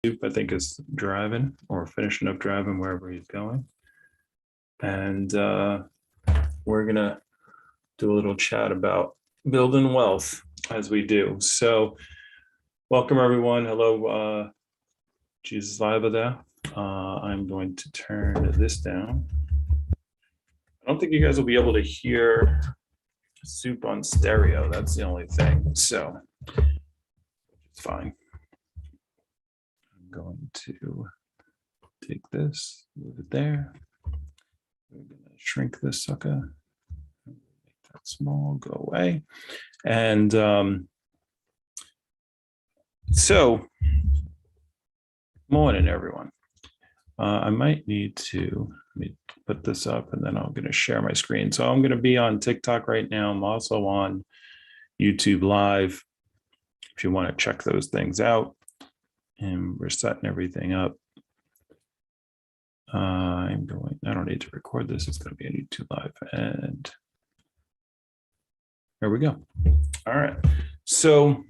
I think is driving or finishing up driving wherever he's going. And we're gonna do a little chat about building wealth as we do. So welcome everyone. Hello, Jesus Live there. I'm going to turn this down. I don't think you guys will be able to hear Soup on stereo. That's the only thing. So it's fine. I'm going to take this, move it there. We're gonna shrink this sucker, make that small, go away. And so, morning everyone. I might need to let me put this up and then I'm gonna share my screen. So I'm gonna be on TikTok right now. I'm also on YouTube Live if you wanna check those things out. And we're setting everything up. I don't need to record this. It's going to be on YouTube Live. And there we go. All right. So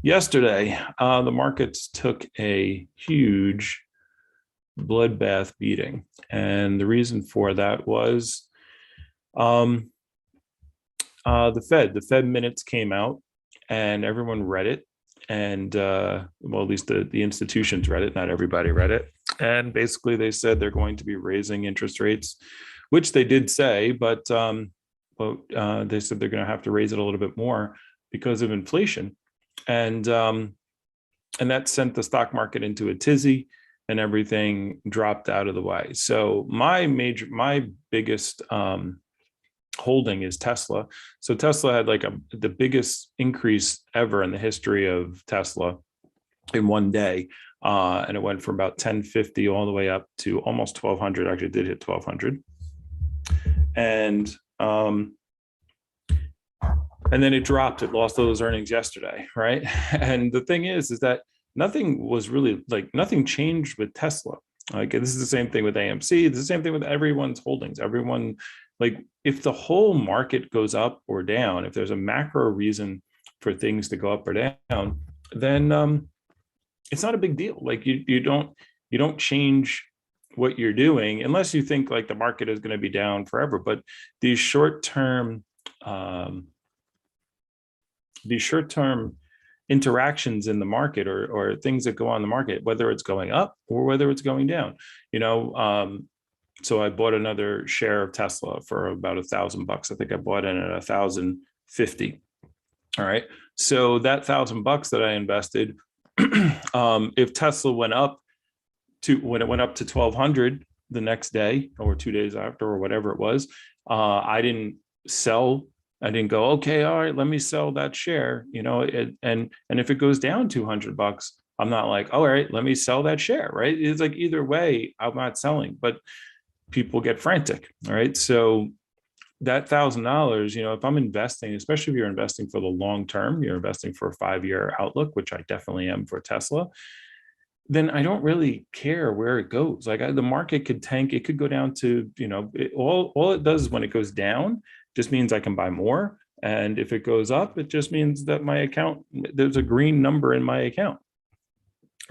yesterday, the markets took a huge bloodbath beating. And the reason for that was the Fed minutes came out and everyone read it. And well, at least the institutions read it, not everybody read it. And basically they said they're going to be raising interest rates, which they did say, but they said they're going to have to raise it a little bit more because of inflation. And that sent the stock market into a tizzy and everything dropped out of the way. So my biggest holding is Tesla. So Tesla had like the biggest increase ever in the history of Tesla in one day. And it went from about 1050 all the way up to almost 1200. Actually did hit 1200. And then it dropped. It lost those earnings yesterday, right? And the thing is that nothing changed with Tesla. Like this is the same thing with AMC. It's the same thing with everyone's holdings. Everyone, like if the whole market goes up or down, if there's a macro reason for things to go up or down, then it's not a big deal. Like you don't change what you're doing unless you think like the market is going to be down forever. But these short-term interactions in the market or things that go on the market, whether it's going up or whether it's going down, so I bought another share of Tesla for about $1,000. I think I bought in at 1,050. All right. So that $1,000 that I invested, if Tesla went up when it went up to 1,200 the next day or 2 days after or whatever it was, I didn't sell. I didn't go, okay, all right, let me sell that share, and if it goes down $200, I'm not like, all right, let me sell that share, right? It's like either way, I'm not selling, but people get frantic, all right? So that $1,000, if I'm investing, especially if you're investing for the long term, you're investing for a 5-year outlook, which I definitely am for Tesla, then I don't really care where it goes. Like the market could tank, it could go down to, all it does when it goes down just means I can buy more. And if it goes up, it just means that my account, there's a green number in my account,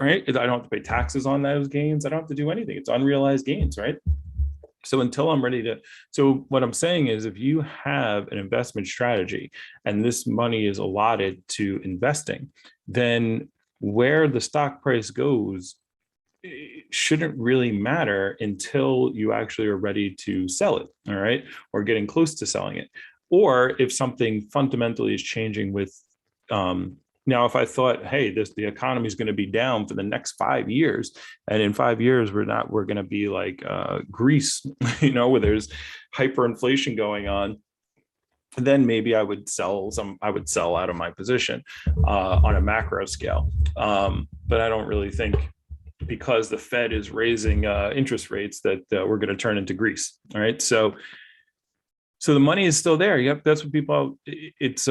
right? I don't have to pay taxes on those gains. I don't have to do anything. It's unrealized gains, right? So until I'm ready to, so what I'm saying is if you have an investment strategy and this money is allotted to investing, then where the stock price goes, it shouldn't really matter until you actually are ready to sell it, all right? Or getting close to selling it. Or if something fundamentally is changing with, now, if I thought, hey, the economy is going to be down for the next 5 years, and in 5 years we're going to be like Greece, where there's hyperinflation going on, then maybe I would sell out of my position on a macro scale. But I don't really think because the Fed is raising interest rates that we're going to turn into Greece. All right. So the money is still there. Yep. That's what people, it's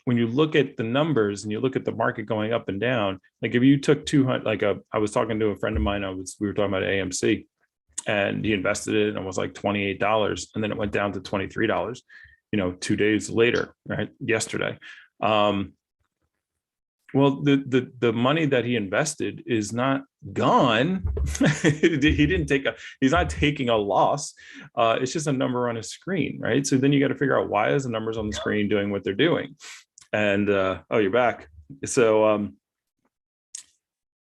when you look at the numbers and you look at the market going up and down, like if you took 200, I was talking to a friend of mine, we were talking about AMC and he invested it and it was like $28 and then it went down to $23, 2 days later, right? Yesterday. Well, the money that he invested is not gone. He's not taking a loss. It's just a number on a screen, right? So then you got to figure out, why is the numbers on the screen doing what they're doing? And oh, you're back. So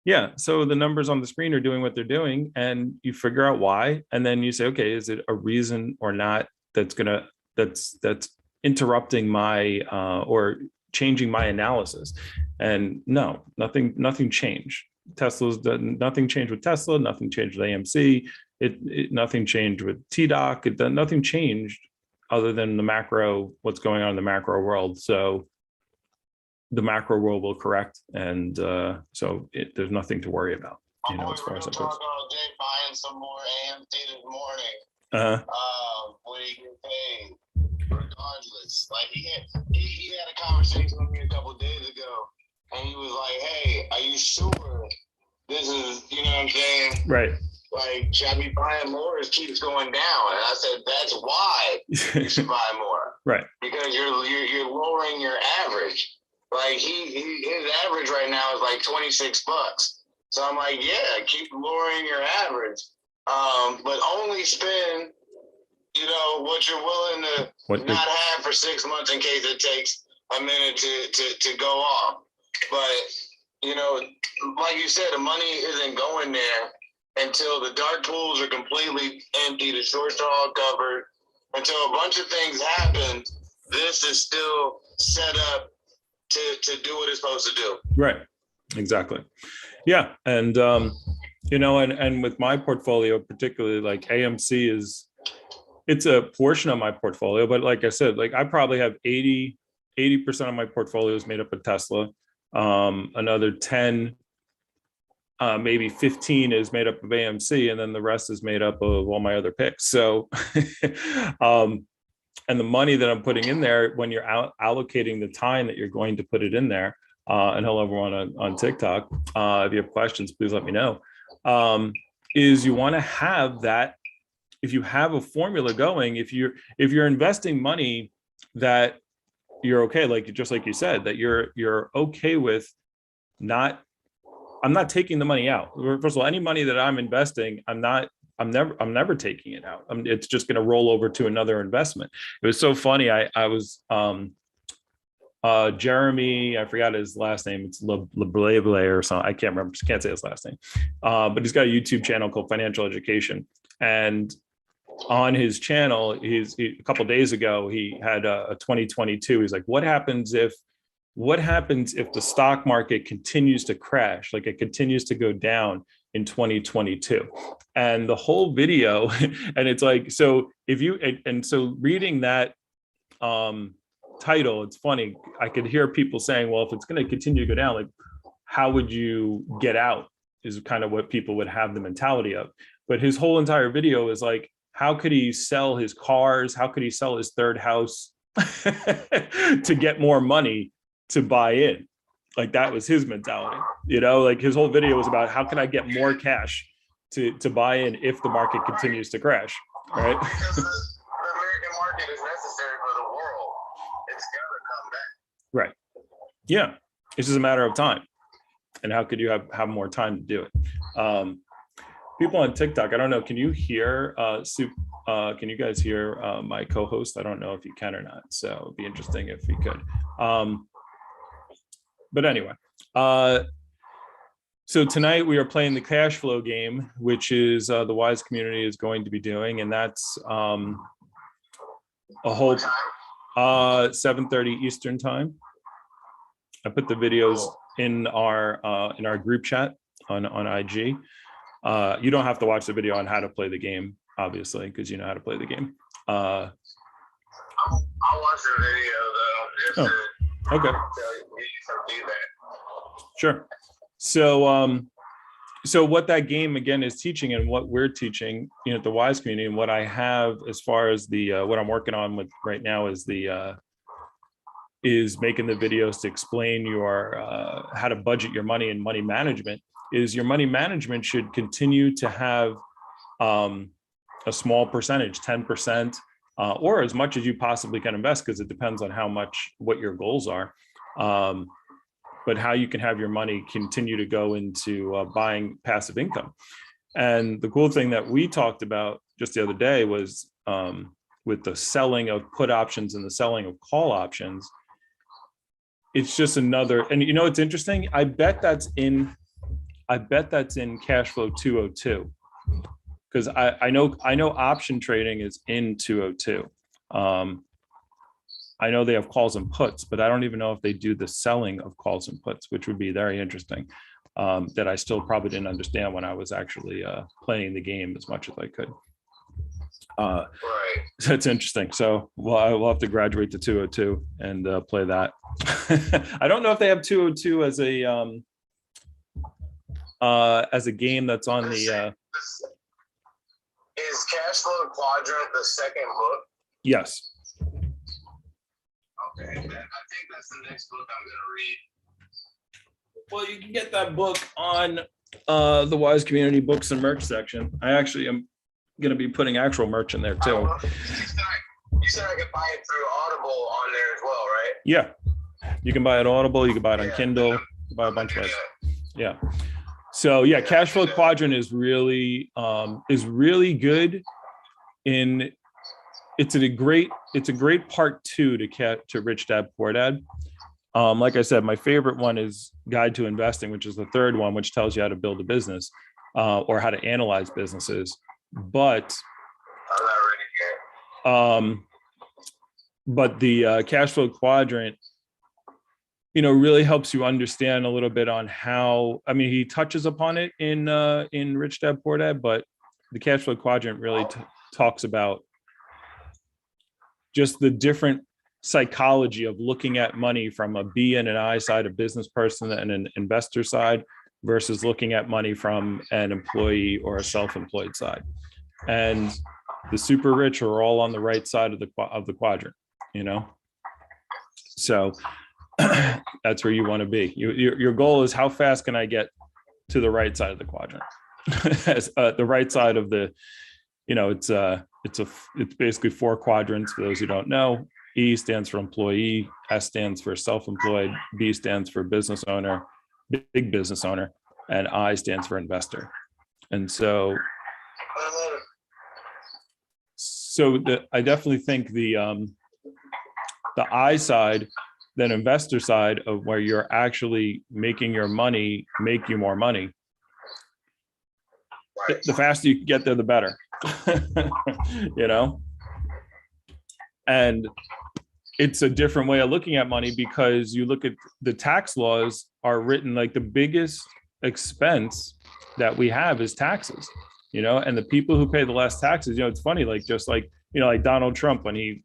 yeah, so the numbers on the screen are doing what they're doing, and you figure out why, and then you say, okay, is it a reason or not that's interrupting my or changing my analysis? And no, nothing changed. Nothing changed with Tesla, nothing changed with AMC, nothing changed with TDOC, nothing changed other than the macro, what's going on in the macro world. So the macro world will correct, and so there's nothing to worry about, as far as that goes. Jay buying some more AMC this morning. When he get paid, regardless. Like he had a conversation with me a couple of days ago, and he was like, "Hey, are you sure this is, you know what I'm saying? Right. Like, should I be buying more? It keeps going down." And I said, "That's why you should buy more, right? Because you're lowering your average." Like his average right now is like $26. So I'm like, yeah, keep lowering your average, but only spend, what you're willing to not have for 6 months in case it takes a minute to go off. But like you said, the money isn't going there until the dark pools are completely empty, the shorts are all covered, until a bunch of things happen. This is still set up to do what it's supposed to do. Right. Exactly. Yeah. And, and with my portfolio, particularly, like AMC it's a portion of my portfolio, but like I said, like I probably have 80% of my portfolio is made up of Tesla. Another 10, maybe 15 is made up of AMC, and then the rest is made up of all my other picks. So, and the money that I'm putting in there, when you're allocating the time that you're going to put it in there, and hello everyone on TikTok, if you have questions, please let me know, is you want to have that. If you have a formula going, if you're investing money that you're okay, just like you said, that you're okay with I'm not taking the money out. First of all, any money that I'm investing, I'm never taking it out. It's just going to roll over to another investment. It was so funny. I was Jeremy, I forgot his last name. It's LeBlay or something. I can't remember. Just can't say his last name. But he's got a YouTube channel called Financial Education. And on his channel, a couple of days ago, he had a 2022. He's like, what happens if the stock market continues to crash, like it continues to go down in 2022? And the whole video, and it's like, so so reading that title, it's funny, I could hear people saying, well, if it's going to continue to go down, like, how would you get out, is kind of what people would have the mentality of. But his whole entire video is like, how could he sell his cars? How could he sell his third house to get more money to buy in? Like, that was his mentality, like his whole video was about, how can I get more cash to buy in if the market continues to crash, right? Because the American market is necessary for the world. It's gotta come back. Right. Yeah. It's just a matter of time. And how could you have more time to do it? People on TikTok, I don't know, can you hear can you guys hear my co-host? I don't know if you can or not, so it'd be interesting if you could. But anyway, so tonight we are playing the cash flow game, which is the Wise community is going to be doing, and that's a whole 7:30 Eastern time. I put the videos in our group chat on IG. You don't have to watch the video on how to play the game, obviously, because you know how to play the game. I'll watch the video though. Okay. Sure. So what that game again is teaching, and what we're teaching, at the Wise community, and what I have as far as the what I'm working on with right now is is making the videos to explain your how to budget your money and money management. Is your money management should continue to have a small percentage, 10%, or as much as you possibly can invest, because it depends on what your goals are. but how you can have your money continue to go into buying passive income. And the cool thing that we talked about just the other day was with the selling of put options and the selling of call options, it's just another, and you know, it's interesting. I bet that's in cash flow 202, because I know option trading is in 202. I know they have calls and puts, but I don't even know if they do the selling of calls and puts, which would be very interesting. That I still probably didn't understand when I was actually playing the game as much as I could. Right. So it's interesting. So I will have to graduate to 202 and play that. I don't know if they have 202 as a game that's on the. Is Cash Flow Quadrant the second book? Yes. Okay, I think that's the next book I'm gonna read. Well, you can get that book on the Wise Community Books and Merch section. I actually am going to be putting actual merch in there too. You said I could buy it through Audible on there as well, right? Yeah, you can buy it Audible. You can buy it on Kindle. You can buy a bunch of it. Yeah. So yeah, Cash Flow Quadrant is really good. It's a great part 2 to Rich Dad Poor Dad. Like I said, my favorite one is Guide to Investing, which is the third one, which tells you how to build a business or how to analyze businesses. But the Cash Flow Quadrant, you know, really helps you understand a little bit on how. I mean, he touches upon it in Rich Dad Poor Dad, but the Cash Flow Quadrant really talks about just the different psychology of looking at money from a B and an I side, a business person and an investor side, versus looking at money from an employee or a self-employed side. And the super rich are all on the right side of the quadrant, you know? So that's where you want to be. Your goal is, how fast can I get to the right side of the quadrant? As, the right side of the, you know, it's basically 4 quadrants for those who don't know. E stands for employee, S stands for self-employed, B stands for business owner, big business owner, and I stands for investor. And so I definitely think the I side, then investor side, of where you're actually making your money make you more money. The faster you get there, the better. You know? And it's a different way of looking at money, because you look at the tax laws are written like the biggest expense that we have is taxes, you know, and the people who pay the less taxes, you know, it's funny, like, just like, you know, like Donald Trump, when he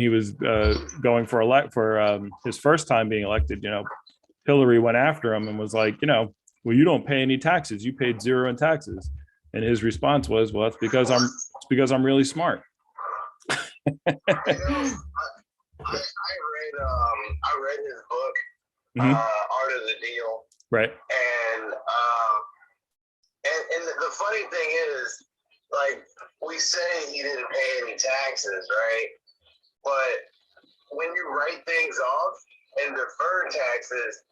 was going for his first time being elected, you know, Hillary went after him and was like, you know, well, you don't pay any taxes. You paid 0 in taxes. And his response was, well, it's because I'm really smart. I read his book, Art of the Deal. Right. And the funny thing is, like, we say he didn't pay any taxes, right? But when you write things off and defer taxes,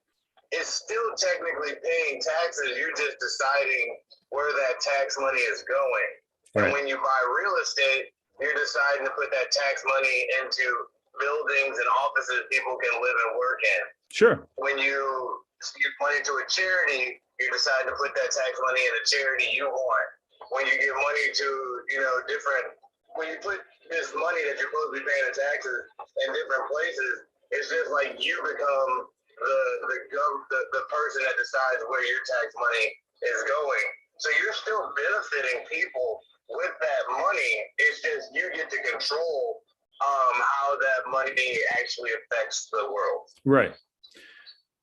it's still technically paying taxes. You're just deciding where that tax money is going. Right. And when you buy real estate, you're deciding to put that tax money into buildings and offices people can live and work in. Sure. When you give money to a charity, you decide to put that tax money in a charity you want. When you give money to, you know, when you put this money that you're supposed to be paying in taxes in different places, it's just like you become the person that decides where your tax money is going. So you're still benefiting people with that money. It's just you get to control how that money actually affects the world. Right.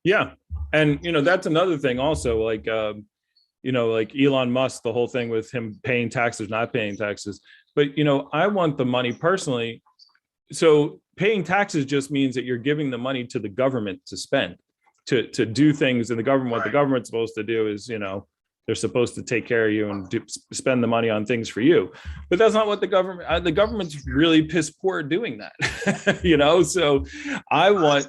Yeah. And, you know, that's another thing also, like, you know, like Elon Musk, the whole thing with him paying taxes, not paying taxes. But, you know, I want the money personally. So paying taxes just means that you're giving the money to the government to spend, to do things. And the government, what the government's supposed to do is, you know, they're supposed to take care of you and spend the money on things for you. But that's not what the government's really piss poor at doing that. You know, so I want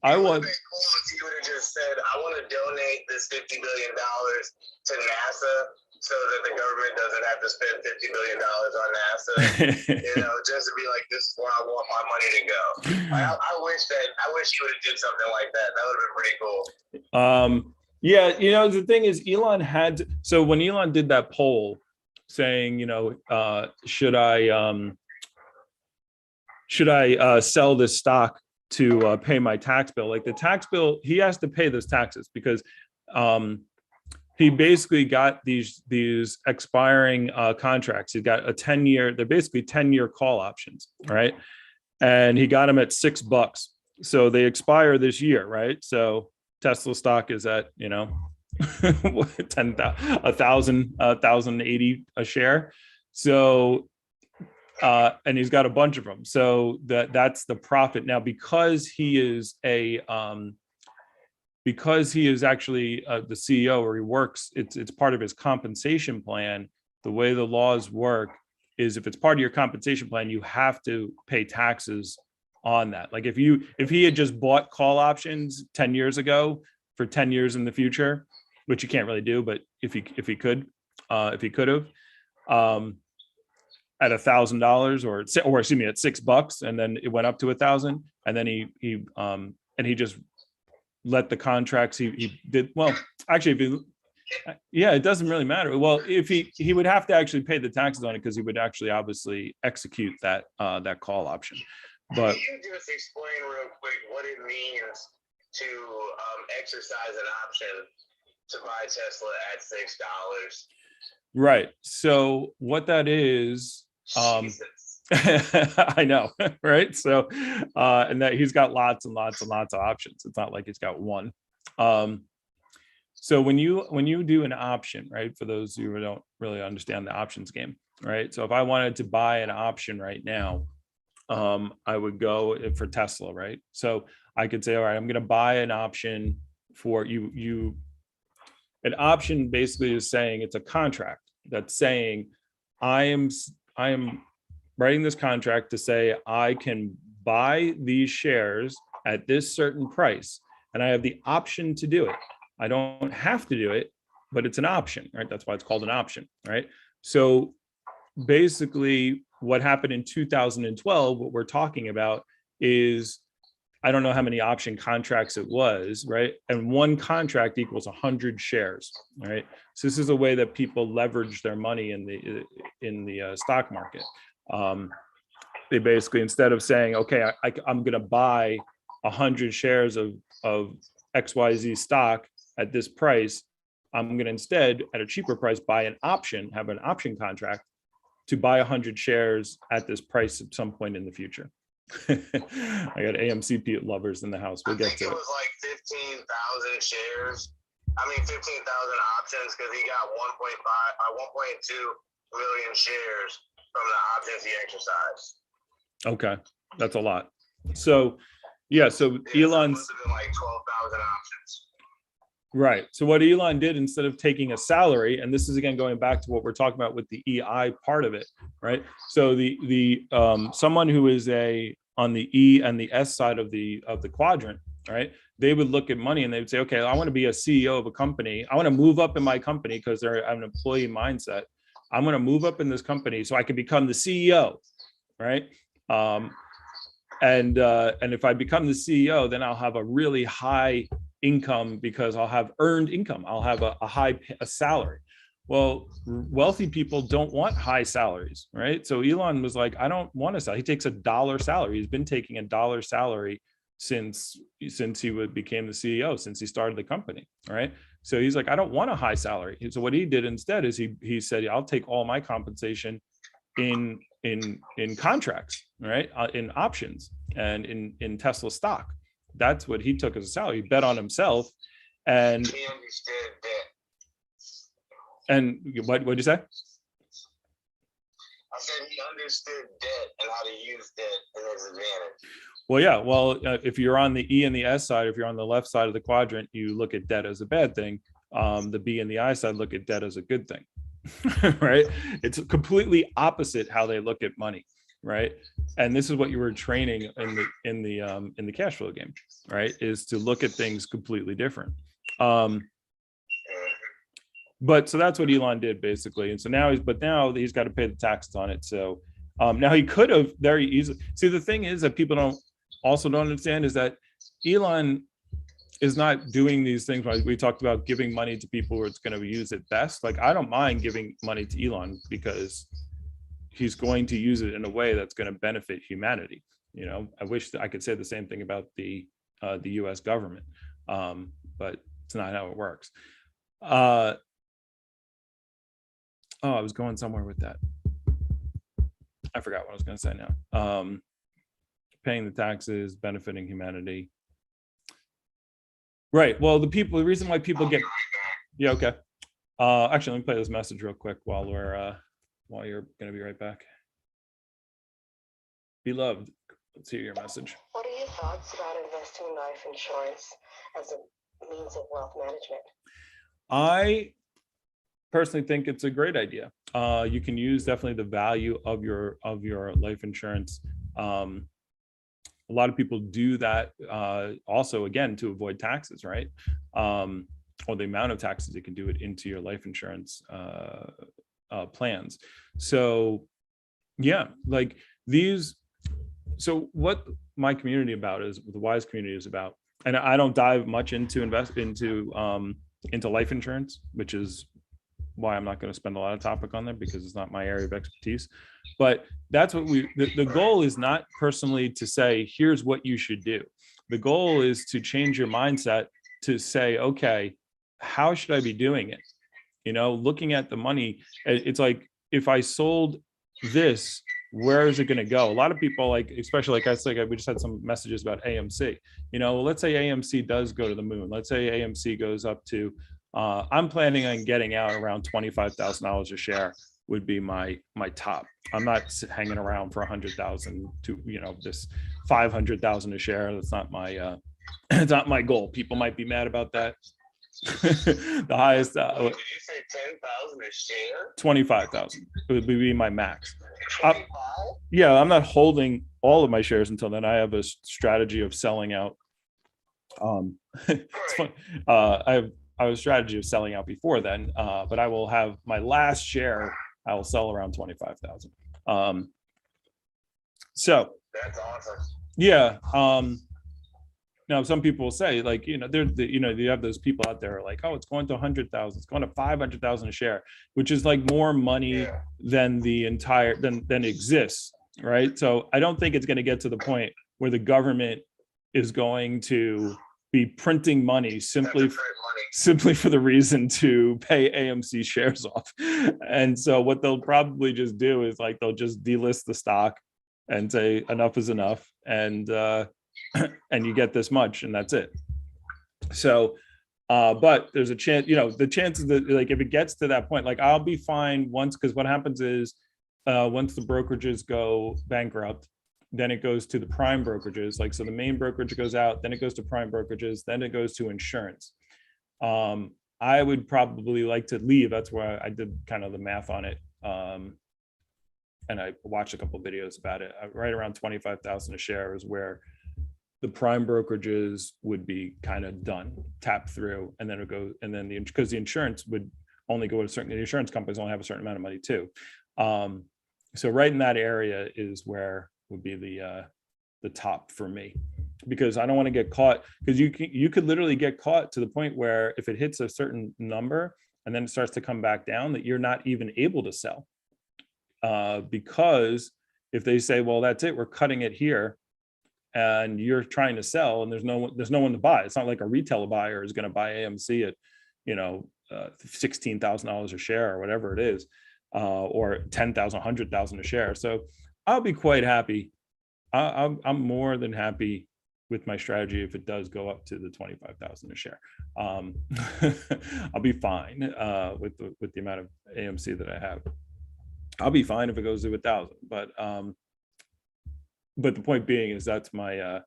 I It would want. have been cool if you would have just said, I want to donate this $50 billion to NASA so that the government doesn't have to spend $50 billion on NASA. Just to be like, this is where I want my money to go. I wish you would have did something like that. That would have been pretty cool. Yeah, the thing is, Elon had so when Elon did that poll saying, should I sell this stock to pay my tax bill? Like the tax bill, he has to pay those taxes because he basically got these expiring contracts. He got a 10-year, they're basically 10-year call options, right? And he got them at $6. So they expire this year, right? So Tesla stock is at, 1,080 a share. So, and he's got a bunch of them. So that's the profit. Now, because he is actually the CEO, or he works, it's part of his compensation plan. The way the laws work is if it's part of your compensation plan, you have to pay taxes on that. Like if he had just bought call options 10 years ago for 10 years in the future, which you can't really do, but if he could have, at $1,000 or excuse me, at $6, and then it went up to 1,000, and then he just let the contracts he did. Well, actually, it doesn't really matter. Well, if he would have to actually pay the taxes on it because he would actually obviously execute that call option. But can you just explain real quick what it means to exercise an option to buy Tesla at $6? Right. So what that is, I know, right? So, and that he's got lots and lots and lots of options. It's not like he's got one. So when you do an option, right? For those who don't really understand the options game, right? So if I wanted to buy an option right now, I would go for Tesla, right? So I could say, all right, I'm going to buy an option for you. An option basically is saying it's a contract that's saying I am writing this contract to say I can buy these shares at this certain price, and I have the option to do it. I don't have to do it, but it's an option, right? That's why it's called an option, right? So basically what happened in 2012, what we're talking about is, I don't know how many option contracts it was, right? And one contract equals 100 shares, right? So this is a way that people leverage their money in the stock market. They basically, instead of saying, okay, I'm going to buy 100 shares of XYZ stock at this price, I'm going to instead, at a cheaper price, buy an option, have an option contract to buy 100 shares at this price at some point in the future. I got AMC lovers in the house. We'll get to it. It was like 15,000 shares. 15,000 options, because he got 1.2 million shares from the options he exercised. Okay, that's a lot. So, yeah, so Elon's must have been like 12,000 options. Right. So what Elon did, instead of taking a salary, and this is again going back to what we're talking about with the EI part of it, right? So the someone who is on the E and the S side of the quadrant, right? They would look at money and they would say, okay, I want to be a CEO of a company. I want to move up in my company because they're an employee mindset. I'm going to move up in this company so I can become the CEO, right? And if I become the CEO, then I'll have a really high income because I'll have earned income. I'll have a high salary. Well, wealthy people don't want high salaries, right? So Elon was like, I don't want a salary. He takes $1 salary. He's been taking $1 salary since he became the CEO, since he started the company, right? So he's like, I don't want a high salary. So what he did instead is he said, I'll take all my compensation in contracts, right? In options and in Tesla stock. That's what he took as a salary. He bet on himself, and he understood debt. And what'd you say? I said he understood debt and how to use debt in his advantage. Well, yeah. Well, if you're on the E and the S side, if you're on the left side of the quadrant, you look at debt as a bad thing. The B and the I side look at debt as a good thing, right? It's completely opposite how they look at money. right? And this is what you were training in the cash flow game, right? Is to look at things completely different. But so that's what Elon did basically. And so now now he's got to pay the taxes on it. So now he could have very easily. See, the thing is that people don't understand is that Elon is not doing these things. We talked about giving money to people where it's going to use it best. Like, I don't mind giving money to Elon because he's going to use it in a way that's going to benefit humanity. You know, I wish that I could say the same thing about the U.S. government, but it's not how it works. Oh, I was going somewhere with that. I forgot what I was going to say now. Paying the taxes, benefiting humanity. Right. Well, the reason why people get, yeah, okay. Actually, let me play this message real quick while you're going to be right back. Beloved, let's hear your message. What are your thoughts about investing in life insurance as a means of wealth management? I personally think it's a great idea. You can use definitely the value of your life insurance. A lot of people do that also, again, to avoid taxes, right? Or the amount of taxes you can do it into your life insurance plans. So yeah, like these. So what my community about is, the Wise community is about, and I don't dive much into life insurance, which is why I'm not going to spend a lot of topic on there, because it's not my area of expertise. But that's what the goal is, not personally to say, here's what you should do. The goal is to change your mindset to say, okay, how should I be doing it? You know, looking at the money, it's like, if I sold this, where is it going to go? A lot of people, like, especially like I said, we just had some messages about AMC. You know, let's say AMC does go to the moon. Let's say AMC goes up to, I'm planning on getting out around $25,000 a share would be my top. I'm not hanging around for 100,000 to, you know, this 500,000 a share. That's not my it's not my goal. People might be mad about that. The highest Did you say 10,000 a share? 25,000 would be my max. 25? Yeah, I'm not holding all of my shares until then. I have a strategy of selling out. It's fun. I have a strategy of selling out before then, but I will have my last share. I will sell around 25,000. So that's awesome. Yeah. Now some people will say, like, you know, you have those people out there like, oh, it's going to 100,000, it's going to 500,000 a share, which is like more money than the entire than exists, right? So I don't think it's going to get to the point where the government is going to be printing money simply for the reason to pay AMC shares off. And so what they'll probably just do is, like, they'll just delist the stock and say enough is enough, and you get this much, and that's it. So but there's a chance, you know, the chances that, like, if it gets to that point, like, I'll be fine once, because what happens is once the brokerages go bankrupt, then it goes to the prime brokerages. Like, so the main brokerage goes out, then it goes to prime brokerages, then it goes to insurance. I would probably like to leave. That's where I did kind of the math on it. And I watched a couple of videos about it. Right around 25,000 a share is where the prime brokerages would be kind of done, tapped through, and then it goes, and then because the insurance would only go to the insurance companies only have a certain amount of money too. So right in that area is where would be the top for me, because I don't want to get caught, because you could literally get caught to the point where if it hits a certain number and then it starts to come back down, that you're not even able to sell. Because if they say, well, that's it, we're cutting it here, and you're trying to sell and there's no one to buy. It's not like a retail buyer is going to buy AMC at, you know, $16,000 a share or whatever it is, or 10,000, 100,000 a share. So I'll be quite happy. I'm more than happy with my strategy if it does go up to the 25,000 a share. I'll be fine with the amount of AMC that I have. I'll be fine if it goes to 1,000, but the point being is that's my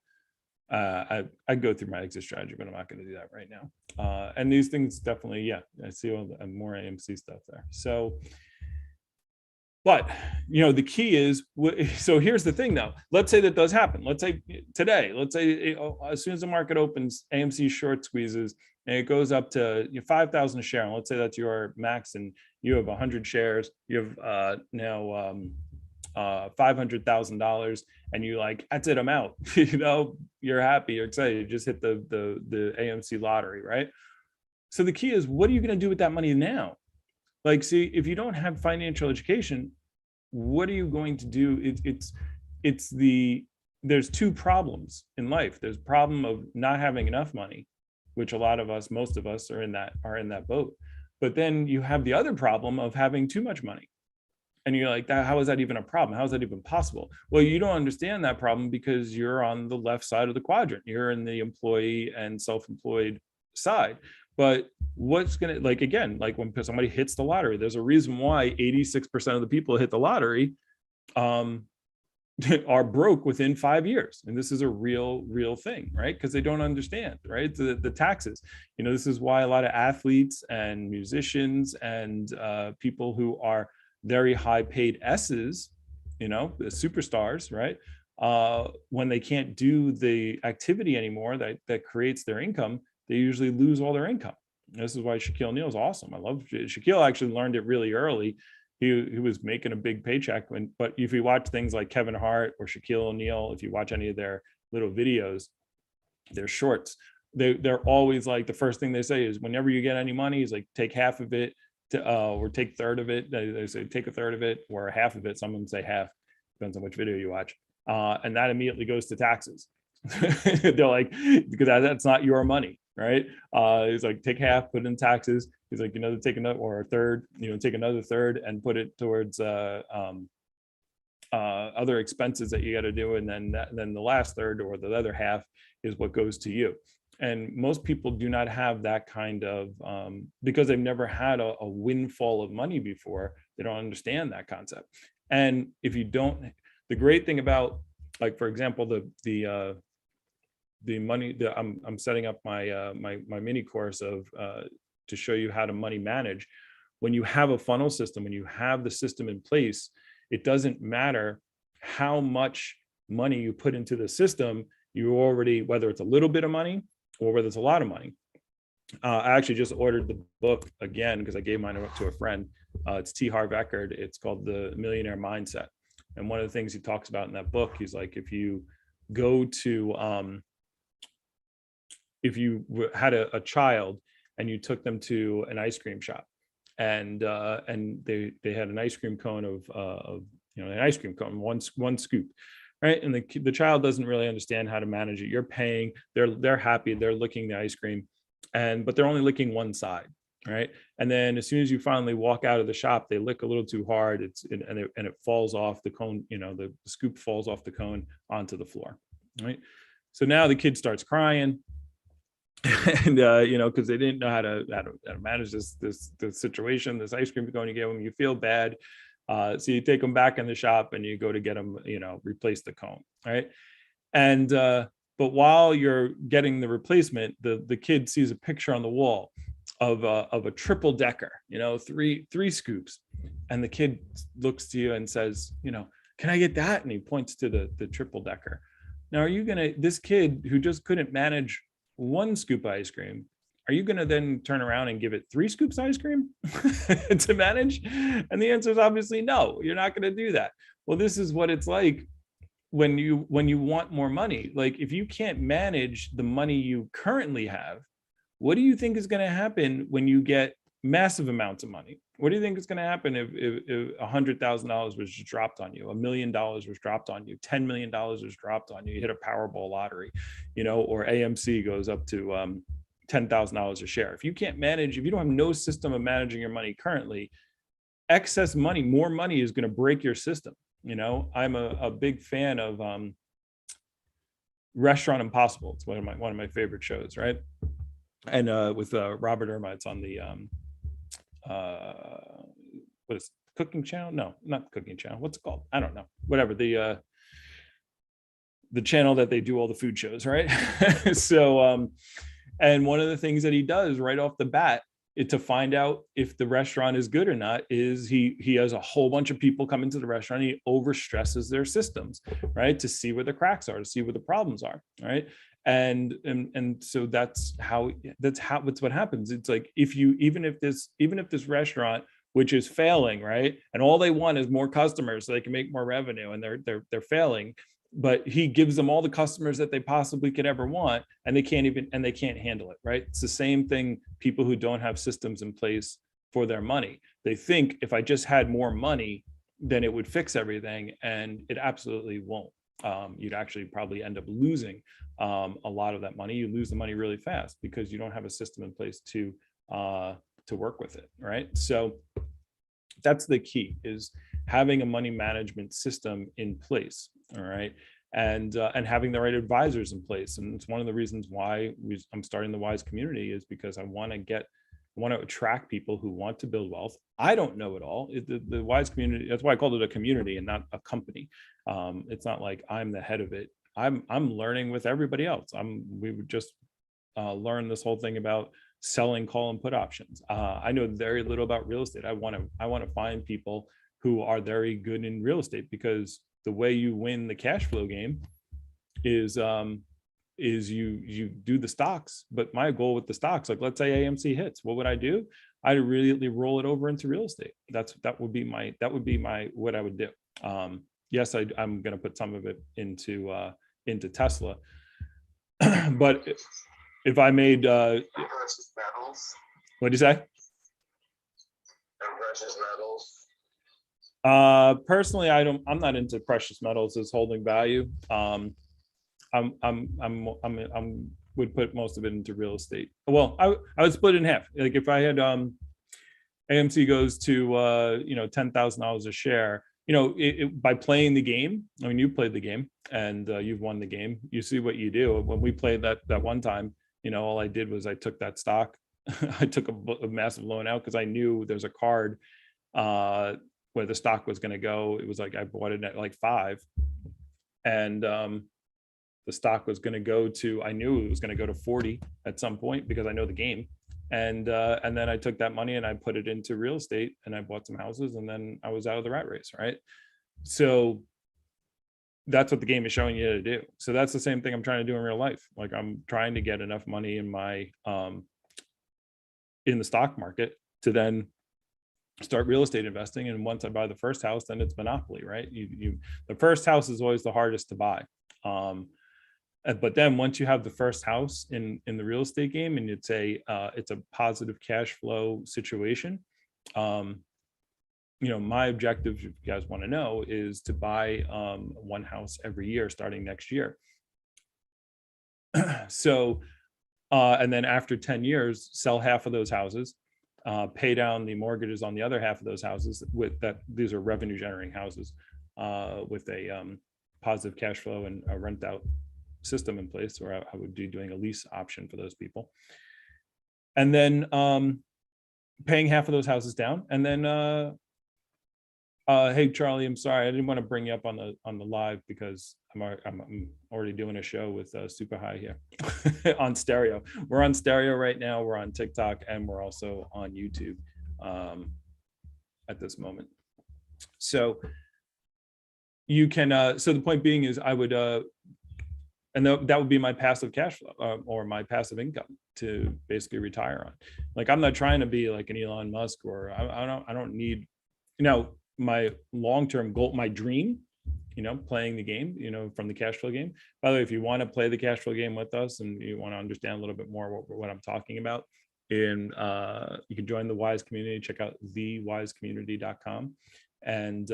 I go through my exit strategy, but I'm not going to do that right now. And these things definitely, yeah, I see all the more AMC stuff there. So But, the key is, so here's the thing though, let's say that does happen. Let's say today, as soon as the market opens, AMC short squeezes and it goes up to 5,000 a share. And let's say that's your max and you have 100 shares, you have now $500,000 and you like, that's it, I'm out. You're happy, you're excited, you just hit the AMC lottery, right? So the key is, what are you going to do with that money now? Like, see, if you don't have financial education, what are you going to do? There's two problems in life. There's a problem of not having enough money, which a lot of us, most of us are in that boat. But then you have the other problem of having too much money. And you're like, how is that even a problem? How is that even possible? Well, you don't understand that problem because you're on the left side of the quadrant. You're in the employee and self-employed side. But what's going to, like, again, like when somebody hits the lottery, there's a reason why 86% of the people hit the lottery are broke within 5 years. And this is a real thing, right? Because they don't understand, right? The taxes. This is why a lot of athletes and musicians and people who are very high paid S's, the superstars, right? When they can't do the activity anymore that creates their income, they usually lose all their income. This is why Shaquille O'Neal is awesome. I love Shaquille. Actually learned it really early. He was making a big paycheck. But if you watch things like Kevin Hart or Shaquille O'Neal, if you watch any of their little videos, their shorts, they're always like, the first thing they say is, whenever you get any money, is like, take half of it or take a third of it. They say take a third of it or half of it. Some of them say half, depends on which video you watch. And that immediately goes to taxes. They're like, because that's not your money, right? He's like, take half, put in taxes. He's like, take another or a third, take another third and put it towards other expenses that you got to do, and then the last third or the other half is what goes to you. And most people do not have that kind of because they've never had a windfall of money before. They don't understand that concept. And if you don't, the great thing about, like, for example, the money that I'm setting up my my mini course of to show you how to money manage. When you have a funnel system, when you have the system in place, it doesn't matter how much money you put into the system. You already, whether it's a little bit of money or whether it's a lot of money. I actually just ordered the book again because I gave mine to a friend. It's T. Harv Eker. It's called The Millionaire Mindset. And one of the things he talks about in that book, he's like, if you go to, if you had a child and you took them to an ice cream shop, and they had an ice cream cone of an ice cream cone, one scoop, right? And the child doesn't really understand how to manage it. You're paying, they're happy, they're licking the ice cream, but they're only licking one side, right? And then as soon as you finally walk out of the shop, they lick a little too hard, and it falls off the cone, the scoop falls off the cone onto the floor, right? So now the kid starts crying. And because they didn't know how to manage this situation, this ice cream cone you give them, you feel bad. So you take them back in the shop and you go to get them, replace the cone, right? And but while you're getting the replacement, the kid sees a picture on the wall of a triple decker, three scoops, and the kid looks to you and says, can I get that? And he points to the triple decker. Now, are you this kid who just couldn't manage one scoop of ice cream, are you going to then turn around and give it 3 scoops ice cream to manage? And the answer is obviously no, you're not going to do that. Well, this is what it's like when you want more money. Like, if you can't manage the money you currently have, what do you think is going to happen when you get massive amounts of money? What do you think is going to happen if $100,000 was just dropped on you, $1 million was dropped on you, $10 million was dropped on you, you hit a Powerball lottery, or AMC goes up to $10,000 a share? If you can't manage, if you don't have no system of managing your money currently, excess money, more money is going to break your system. I'm a big fan of Restaurant Impossible. It's one of my favorite shows, right? And with Robert Irma, on the what is it, Cooking Channel? No, not Cooking Channel. What's it called? I don't know. Whatever, the channel that they do all the food shows, right? So and one of the things that he does right off the bat to find out if the restaurant is good or not is he has a whole bunch of people come into the restaurant. He overstresses their systems, right, to see where the cracks are, to see where the problems are, right? And so that's what happens. It's like if you even if this restaurant, which is failing, right, and all they want is more customers so they can make more revenue, and they're failing, but he gives them all the customers that they possibly could ever want, and they can't handle it, right? It's the same thing. People who don't have systems in place for their money, they think if I just had more money, then it would fix everything, and it absolutely won't. You'd actually probably end up losing a lot of that money. You lose the money really fast because you don't have a system in place to work with it, right? So that's the key, is having a money management system in place, all right, and having the right advisors in place. And it's one of the reasons why I'm starting the Wise community, is because I want to attract people who want to build wealth. I don't know it all. The Wise community, that's why I called it a community and not a company. It's not like I'm the head of it. I'm learning with everybody else. We would just learn this whole thing about selling call and put options. I know very little about real estate. I want to find people who are very good in real estate, because the way you win the cash flow game is you do the stocks. But my goal with the stocks, like let's say AMC hits, what would I do? I'd immediately roll it over into real estate. That would be my what I would do. Yes, I'm going to put some of it into Tesla, but if I made Precious metals. what'd you say? And precious metals. Personally, I'm not into precious metals as holding value. Would put most of it into real estate. Well, I would split it in half. Like if I had AMC goes to $10,000 a share, by playing the game. I mean, you played the game and you've won the game. You see what you do. When we played that one time, all I did was I took that stock. I took a massive loan out because I knew there's a card where the stock was going to go. It was like I bought it at like 5, and the stock was going to go to, I knew it was going to go to 40 at some point because I know the game. And then I took that money and I put it into real estate and I bought some houses, and then I was out of the rat race, right? So that's what the game is showing you to do. So that's the same thing I'm trying to do in real life. Like I'm trying to get enough money in my in the stock market to then start real estate investing. And once I buy the first house, then it's monopoly, right? The first house is always the hardest to buy. But then once you have the first house in the real estate game, and it's a positive cash flow situation, my objective, if you guys want to know, is to buy one house every year starting next year. So, and then after 10 years, sell half of those houses, pay down the mortgages on the other half of those houses. With that, these are revenue generating houses with a positive cash flow and a rent out system in place, where I would be doing a lease option for those people, and then paying half of those houses down. And then hey Charlie, I'm sorry, I didn't want to bring you up on the live because I'm already doing a show with Super High here on stereo. We're on stereo right now. We're on TikTok, and we're also on YouTube at this moment. So you can so the point being is I would and that would be my passive cash flow or my passive income to basically retire on. Like I'm not trying to be like an Elon Musk, or I don't need, my long-term goal, my dream, playing the game, from the cash flow game. By the way, if you want to play the cash flow game with us and you want to understand a little bit more what I'm talking about, you can join the Wise community. Check out thewisecommunity.com, and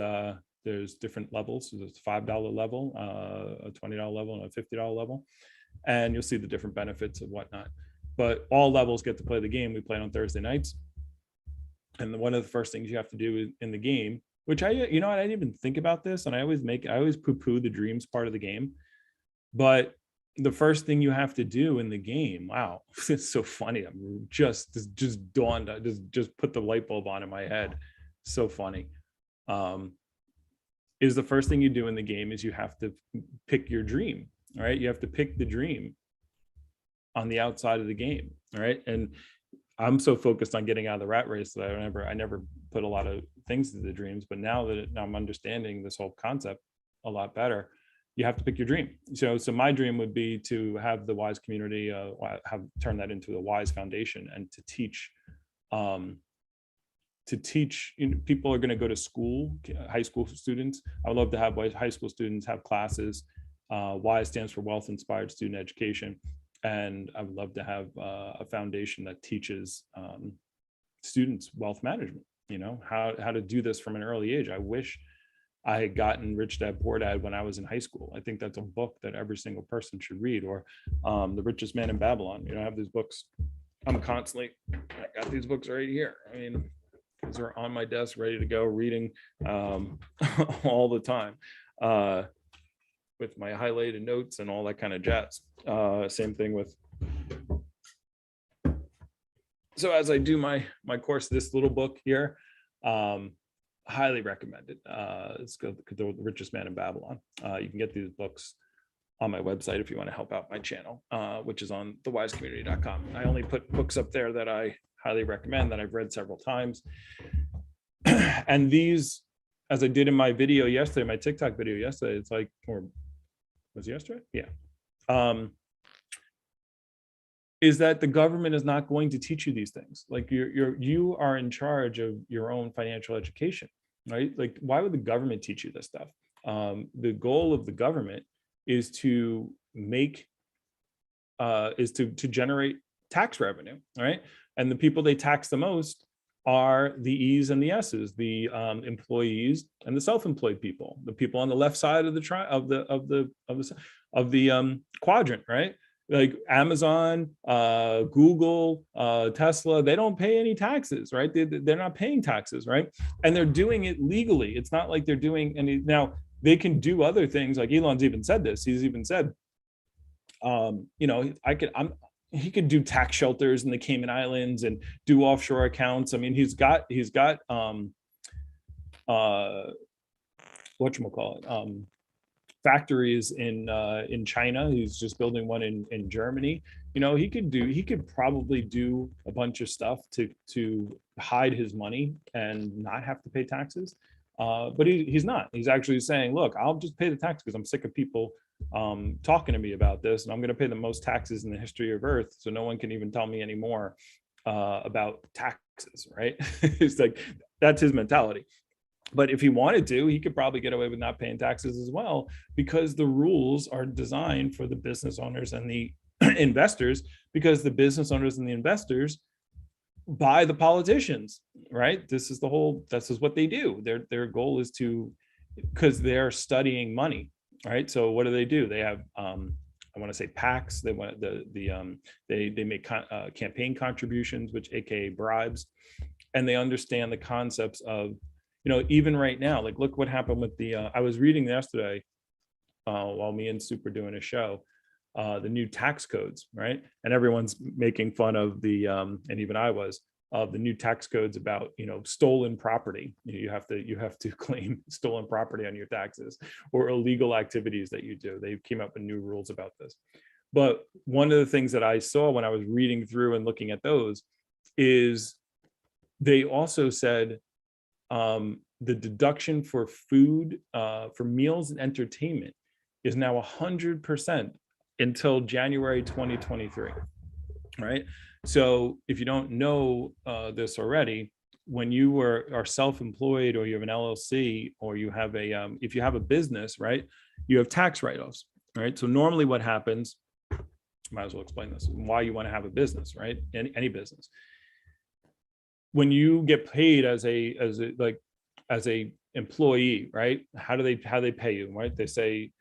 there's different levels. So there's a $5 level, a $20 level, and a $50 level, and you'll see the different benefits and whatnot. But all levels get to play the game. We play on Thursday nights, and one of the first things you have to do in the game, which I didn't even think about this, and I always poo-poo the dreams part of the game, but the first thing you have to do in the game, wow, it's so funny. I'm just dawned. I just put the light bulb on in my head. So funny. Is the first thing you do in the game is you have to pick your dream, right? You have to pick the dream on the outside of the game, right? And I'm so focused on getting out of the rat race that I never put a lot of things to the dreams. But now that I'm understanding this whole concept a lot better, you have to pick your dream. So my dream would be to have the WISE community, have turn that into the WISE Foundation, and to teach. People are going to go to school, high school students. I would love to have high school students have classes. WISE stands for Wealth Inspired Student Education. And I would love to have a foundation that teaches students wealth management, how to do this from an early age. I wish I had gotten Rich Dad Poor Dad when I was in high school. I think that's a book that every single person should read, or The Richest Man in Babylon. I have these books. I got these books right here. I mean, these are on my desk, ready to go, reading all the time. With my highlighted notes and all that kind of jazz. Same thing with. So as I do my course, this little book here, highly recommend it. It's called The Richest Man in Babylon. You can get these books on my website if you want to help out my channel, which is on thewisecommunity.com. I only put books up there that I highly recommend, that I've read several times. And these, as I did in my video yesterday, my TikTok video yesterday, it's like, or was it yesterday? Yeah. Is that the government is not going to teach you these things. Like you are in charge of your own financial education, right? Like, why would the government teach you this stuff? The goal of the government is to make, to generate tax revenue, right? And the people they tax the most are the E's and the S's, the employees and the self-employed people, the people on the left side of the quadrant, right? Like Amazon, Google, Tesla, they don't pay any taxes, right? They're not paying taxes, right? And they're doing it legally. It's not like they're doing any. Now they can do other things. Like Elon's even said this. He's even said, he could do tax shelters in the Cayman Islands and do offshore accounts. I mean, he's got whatchamacallit, factories in China. He's just building one in Germany. He could probably do a bunch of stuff to hide his money and not have to pay taxes. But he's not. He's actually saying, look, I'll just pay the tax because I'm sick of people talking to me about this, and I'm going to pay the most taxes in the history of Earth, so no one can even tell me anymore about taxes, right? It's like, that's his mentality. But if he wanted to, he could probably get away with not paying taxes as well, because the rules are designed for the business owners and the investors, because the business owners and the investors buy the politicians, right? This is what they do. Their goal is to, because they're studying money. Right. So what do? They have, I want to say PACs. They want they make campaign contributions, which AKA bribes, and they understand the concepts of, even right now, like, look what happened with I was reading yesterday while me and Soup were doing a show, the new tax codes, right? And everyone's making fun of and even I was, of the new tax codes about, stolen property. You have to claim stolen property on your taxes, or illegal activities that you do. They came up with new rules about this. But one of the things that I saw when I was reading through and looking at those is they also said the deduction for food, for meals and entertainment is now 100% until January 2023, right? So if you don't know this already, when you are self-employed, or you have an LLC, or you have if you have a business, right, you have tax write-offs, right? So normally what happens, might as well explain this, why you want to have a business, right? Any business. When you get paid as a employee, right? How do they pay you, right? They say,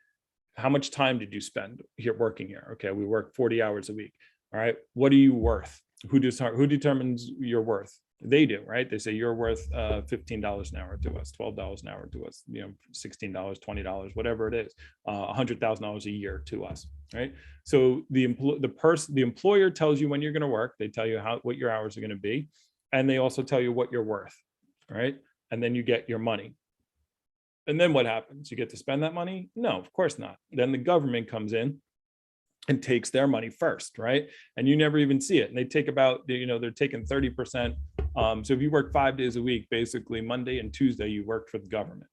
how much time did you spend here working here? Okay, we work 40 hours a week. All right, what are you worth? Who determines your worth? They do, right? They say you're worth $15 an hour to us, $12 an hour to us, $16, $20, whatever it is, $100,000 a year to us, right? So the employer tells you when you're going to work. They tell you what your hours are going to be, and they also tell you what you're worth, right? And then you get your money. And then what happens? You get to spend that money? No, of course not. Then the government comes in and takes their money first, right? And you never even see it. And they take about, they're taking 30%. So if you work 5 days a week, basically Monday and Tuesday, you work for the government.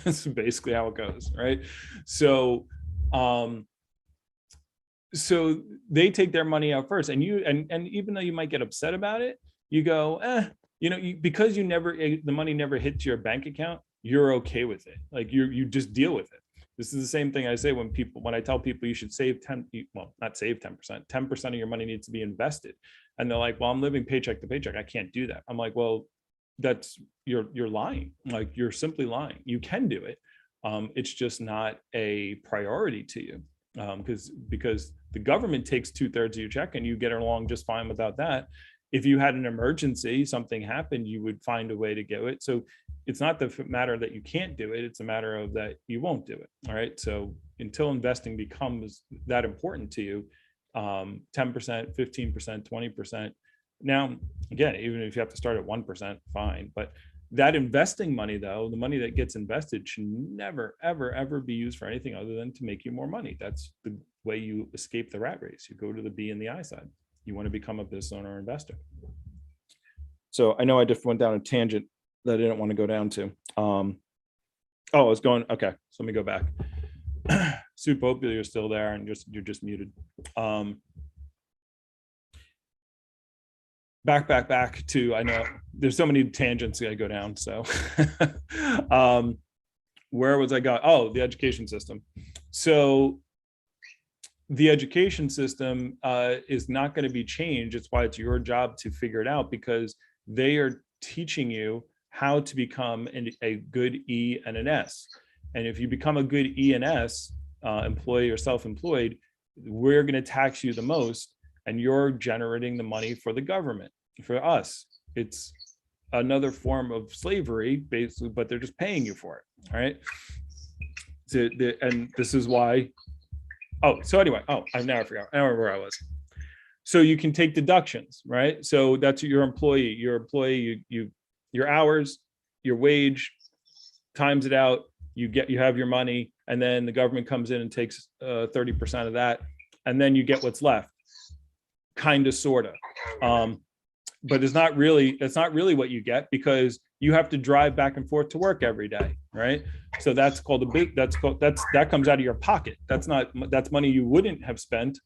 That's basically how it goes, right? So, so they take their money out first, and even though you might get upset about it, you go, because the money never hits your bank account, you're okay with it. Like you just deal with it. This is the same thing I say when I tell people you should save not save 10%, 10% of your money needs to be invested. And they're like, well, I'm living paycheck to paycheck, I can't do that. I'm like, well, you're lying. Like, you're simply lying. You can do it. It's just not a priority to you. Because the government takes 2/3 of your check and you get along just fine without that. If you had an emergency, something happened, you would find a way to get it. So it's not the matter that you can't do it, it's a matter of that you won't do it. All right. So until investing becomes that important to you, 10%, 15%, 20%. Now, again, even if you have to start at 1%, fine. But that investing money, though, the money that gets invested should never, ever, ever be used for anything other than to make you more money. That's the way you escape the rat race. You go to the B and the I side. You want to become a business owner or investor. So I know I just went down a tangent that I didn't want to go down to. I was going, okay, so let me go back. Soup, hopefully you're still there and you're just muted. Back to, I know there's so many tangents I go down. So where was I going? Oh, the education system. So the education system is not going to be changed. It's why it's your job to figure it out, because they are teaching you how to become a good E and an S. And if you become a good E and S employee or self-employed, we're going to tax you the most, and you're generating the money for the government. For us, it's another form of slavery, basically, but they're just paying you for it. All right. And this is why. So anyway, I forgot. I don't remember where I was. So you can take deductions, right? So that's your employee. Your hours, your wage, times it out. You have your money, and then the government comes in and takes 30% of that, and then you get what's left. Kind of, sort of. But that's not really what you get, because you have to drive back and forth to work every day, right? So that's called that comes out of your pocket. That's money you wouldn't have spent,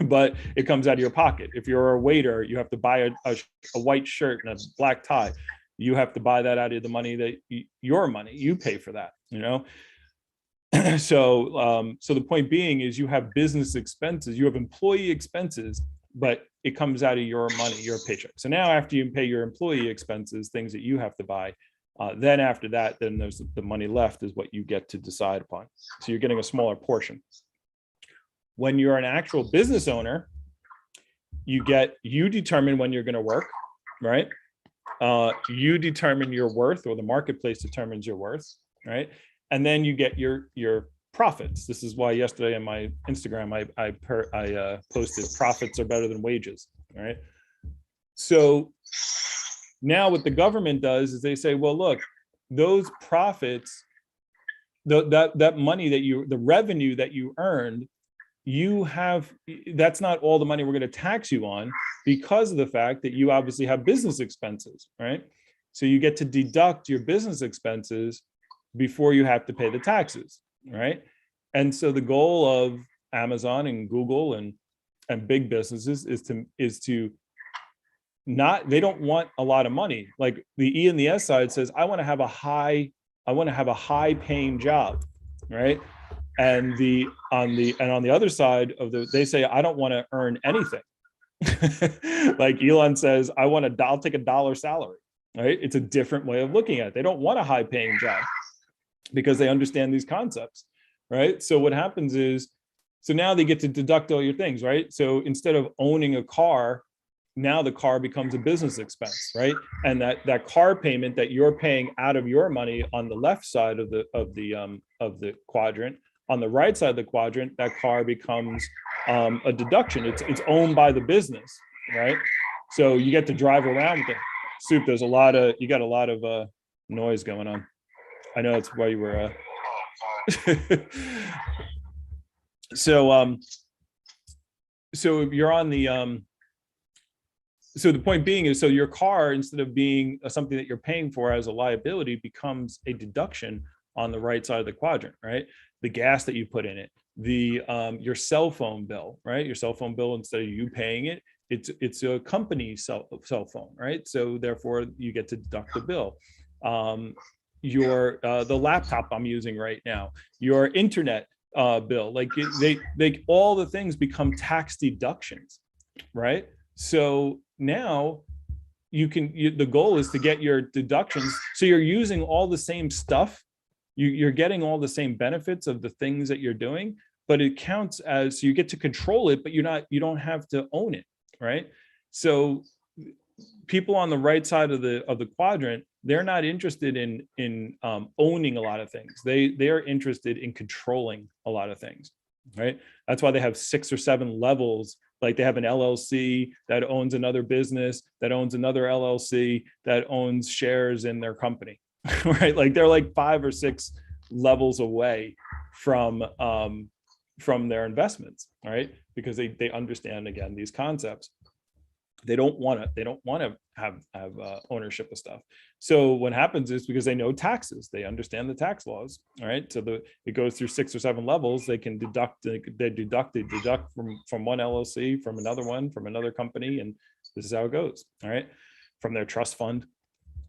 but it comes out of your pocket. If you're a waiter, you have to buy a white shirt and a black tie. You have to buy that out of the money that your money, you pay for that, So the point being is, you have business expenses, you have employee expenses, but it comes out of your money, your paycheck. So now, after you pay your employee expenses, things that you have to buy, then after that, then there's the money left is what you get to decide upon. So you're getting a smaller portion. When you're an actual business owner, you determine when you're going to work, right? You determine your worth, or the marketplace determines your worth, right? And then you get your profits. This is why yesterday on my Instagram, I posted profits are better than wages, right? So now what the government does is they say, well, look, those profits, that money the revenue that you earned, that's not all the money we're going to tax you on, because of the fact that you obviously have business expenses, right? So you get to deduct your business expenses before you have to pay the taxes, right? And so the goal of Amazon and Google and big businesses is to not, they don't want a lot of money. Like the E and the S side says, I want to have a high paying job, right? And on the other side they say, I don't want to earn anything. Like Elon says, I'll take $1 salary, right? It's a different way of looking at it. They don't want a high paying job because they understand these concepts, right? So what happens is, so now they get to deduct all your things, right? So instead of owning a car, now the car becomes a business expense, right? And that car payment that you're paying out of your money on the left side of the quadrant, on the right side of the quadrant, that car becomes a deduction. It's owned by the business, right? So you get to drive around with it. Soup, you got a lot of noise going on. I know it's why you were. So so if you're on the, so the point being is, so your car, instead of being something that you're paying for as a liability, becomes a deduction on the right side of the quadrant, right? The gas that you put in it, the your cell phone bill, right? Your cell phone bill, instead of you paying it, it's a company cell phone, right? So therefore you get to deduct the bill. Your the laptop I'm using right now, your internet bill, like they all the things become tax deductions, right? So now the goal is to get your deductions, so you're using all the same stuff, you're getting all the same benefits of the things that you're doing, but it counts as, so you get to control it, but you don't have to own it, right? So people on the right side of the quadrant, they're not interested in owning a lot of things. They're interested in controlling a lot of things, right? That's why they have 6 or 7 levels. Like they have an LLC that owns another business, that owns another LLC, that owns shares in their company, right? Like they're like 5 or 6 levels away from their investments, right? Because they understand, again, these concepts. They don't want to have ownership of stuff. So what happens is, because they know taxes, they understand the tax laws, all right? So it goes through 6 or 7 levels. They can deduct from one LLC, from another one, from another company, and this is how it goes, all right? From their trust fund.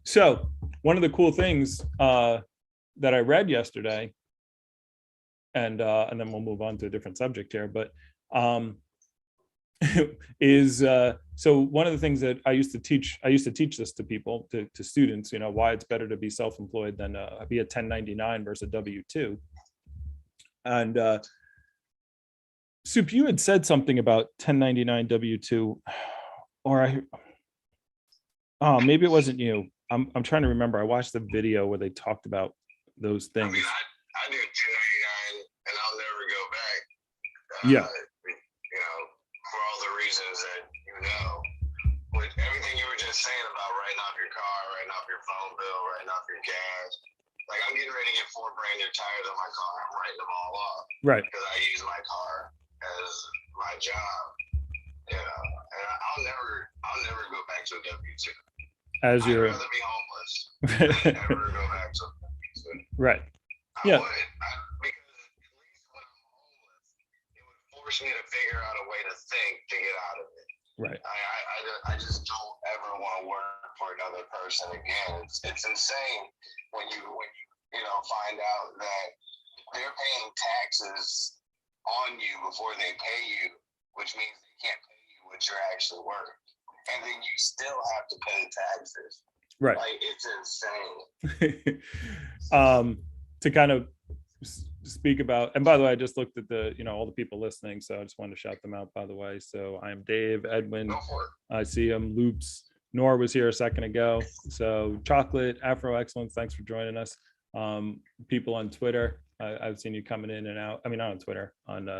So one of the cool things that I read yesterday, and then we'll move on to a different subject here, but is so one of the things that I used to teach this to people, to students, why it's better to be self-employed than be a 1099 versus a W-2. And Soup, you had said something about 1099 W-2, or maybe it wasn't you. I'm trying to remember. I watched the video where they talked about those things. I mean, I do 1099 and I'll never go back. Yeah. For all the reasons that with everything you were just saying about writing off your car, writing off your phone bill, writing off your gas. Like, I'm getting ready to get 4 brand new tires on my car. I'm writing them all off. Right. Because I use my car as my job. And I'll never go back to a W-2. As I'd your rather be homeless than ever go back to a W-2. right. I Yeah. would. Because at least when I'm homeless, it would force me to figure out a way to think to get out of it. Right. I just don't ever want to work for another person again. It's insane when you find out that they're paying taxes on you before they pay you, which means they can't pay you what you're actually worth, and then you still have to pay taxes. Right. Like, it's insane. To kind of speak about, and by the way, I just looked at the all the people listening, so I just wanted to shout them out, by the way. So I'm Dave, Edwin, Go for it. I see him, Loops, Nor was here a second ago, so Chocolate, Afro Excellence, thanks for joining us. People on Twitter, I've seen you coming in and out. I mean, not on Twitter, on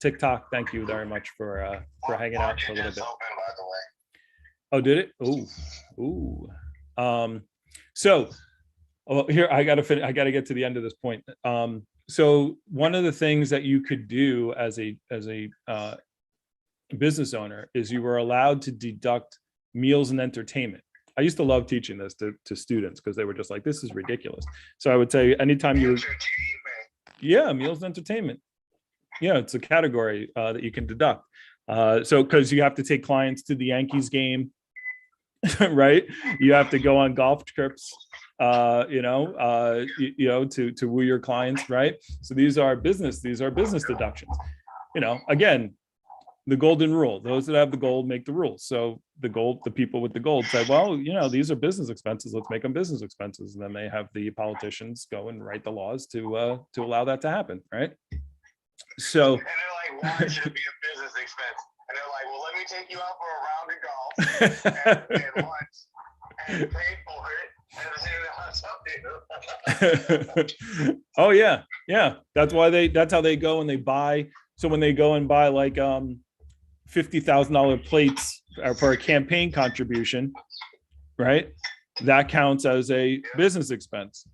TikTok. Thank you very much for hanging out for a little bit. Open, by the way. Oh, did it? So here, I got to get to the end of this point. So one of the things that you could do as a business owner is you were allowed to deduct meals and entertainment. I used to love teaching this to students because they were just like, this is ridiculous. So I would say anytime you, meals and entertainment. Yeah, it's a category that you can deduct. So because you have to take clients to the Yankees game, right? You have to go on golf trips, to woo your clients, right? So these are business deductions. Again, the golden rule: those that have the gold make the rules. So the people with the gold say, well, these are business expenses. Let's make them business expenses. And then they have the politicians go and write the laws to allow that to happen, right? So. And they're like, why should it be a business expense? And they're like, well, let me take you out for a round of golf and lunch and pay for it. Oh yeah. That's how they go and they buy. So when they go and buy like $50,000 plates for a campaign contribution, right? That counts as a business expense.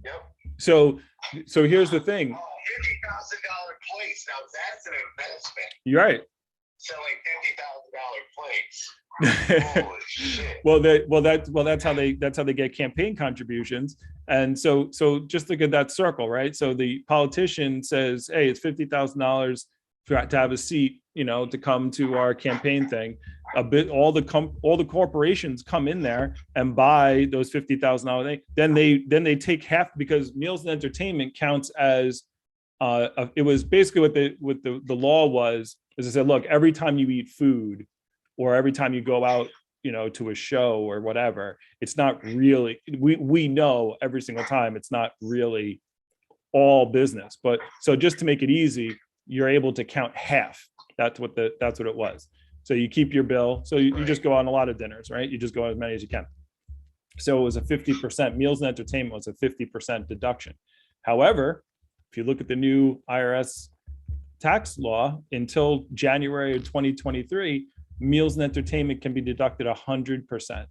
Yep. So here's the thing. $50,000 plates. Now that's an investment. You're right. Selling $50,000 plates. Holy shit. That's how they get campaign contributions. And so just look at that circle, right? So the politician says, hey, it's $50,000 to have a seat, to come to our campaign thing. All the corporations come in there and buy those $50,000. Then they take half, because meals and entertainment counts as it was basically what the law was, is I said, look, every time you eat food or every time you go out, to a show or whatever, it's not really, we know every single time it's not really all business. But so just to make it easy, you're able to count half. That's what it was. So you keep your bill. So you just go on a lot of dinners, right? You just go as many as you can. So it was a 50%, meals and entertainment was a 50% deduction. However, if you look at the new IRS tax law, until January of 2023, meals and entertainment can be deducted 100%.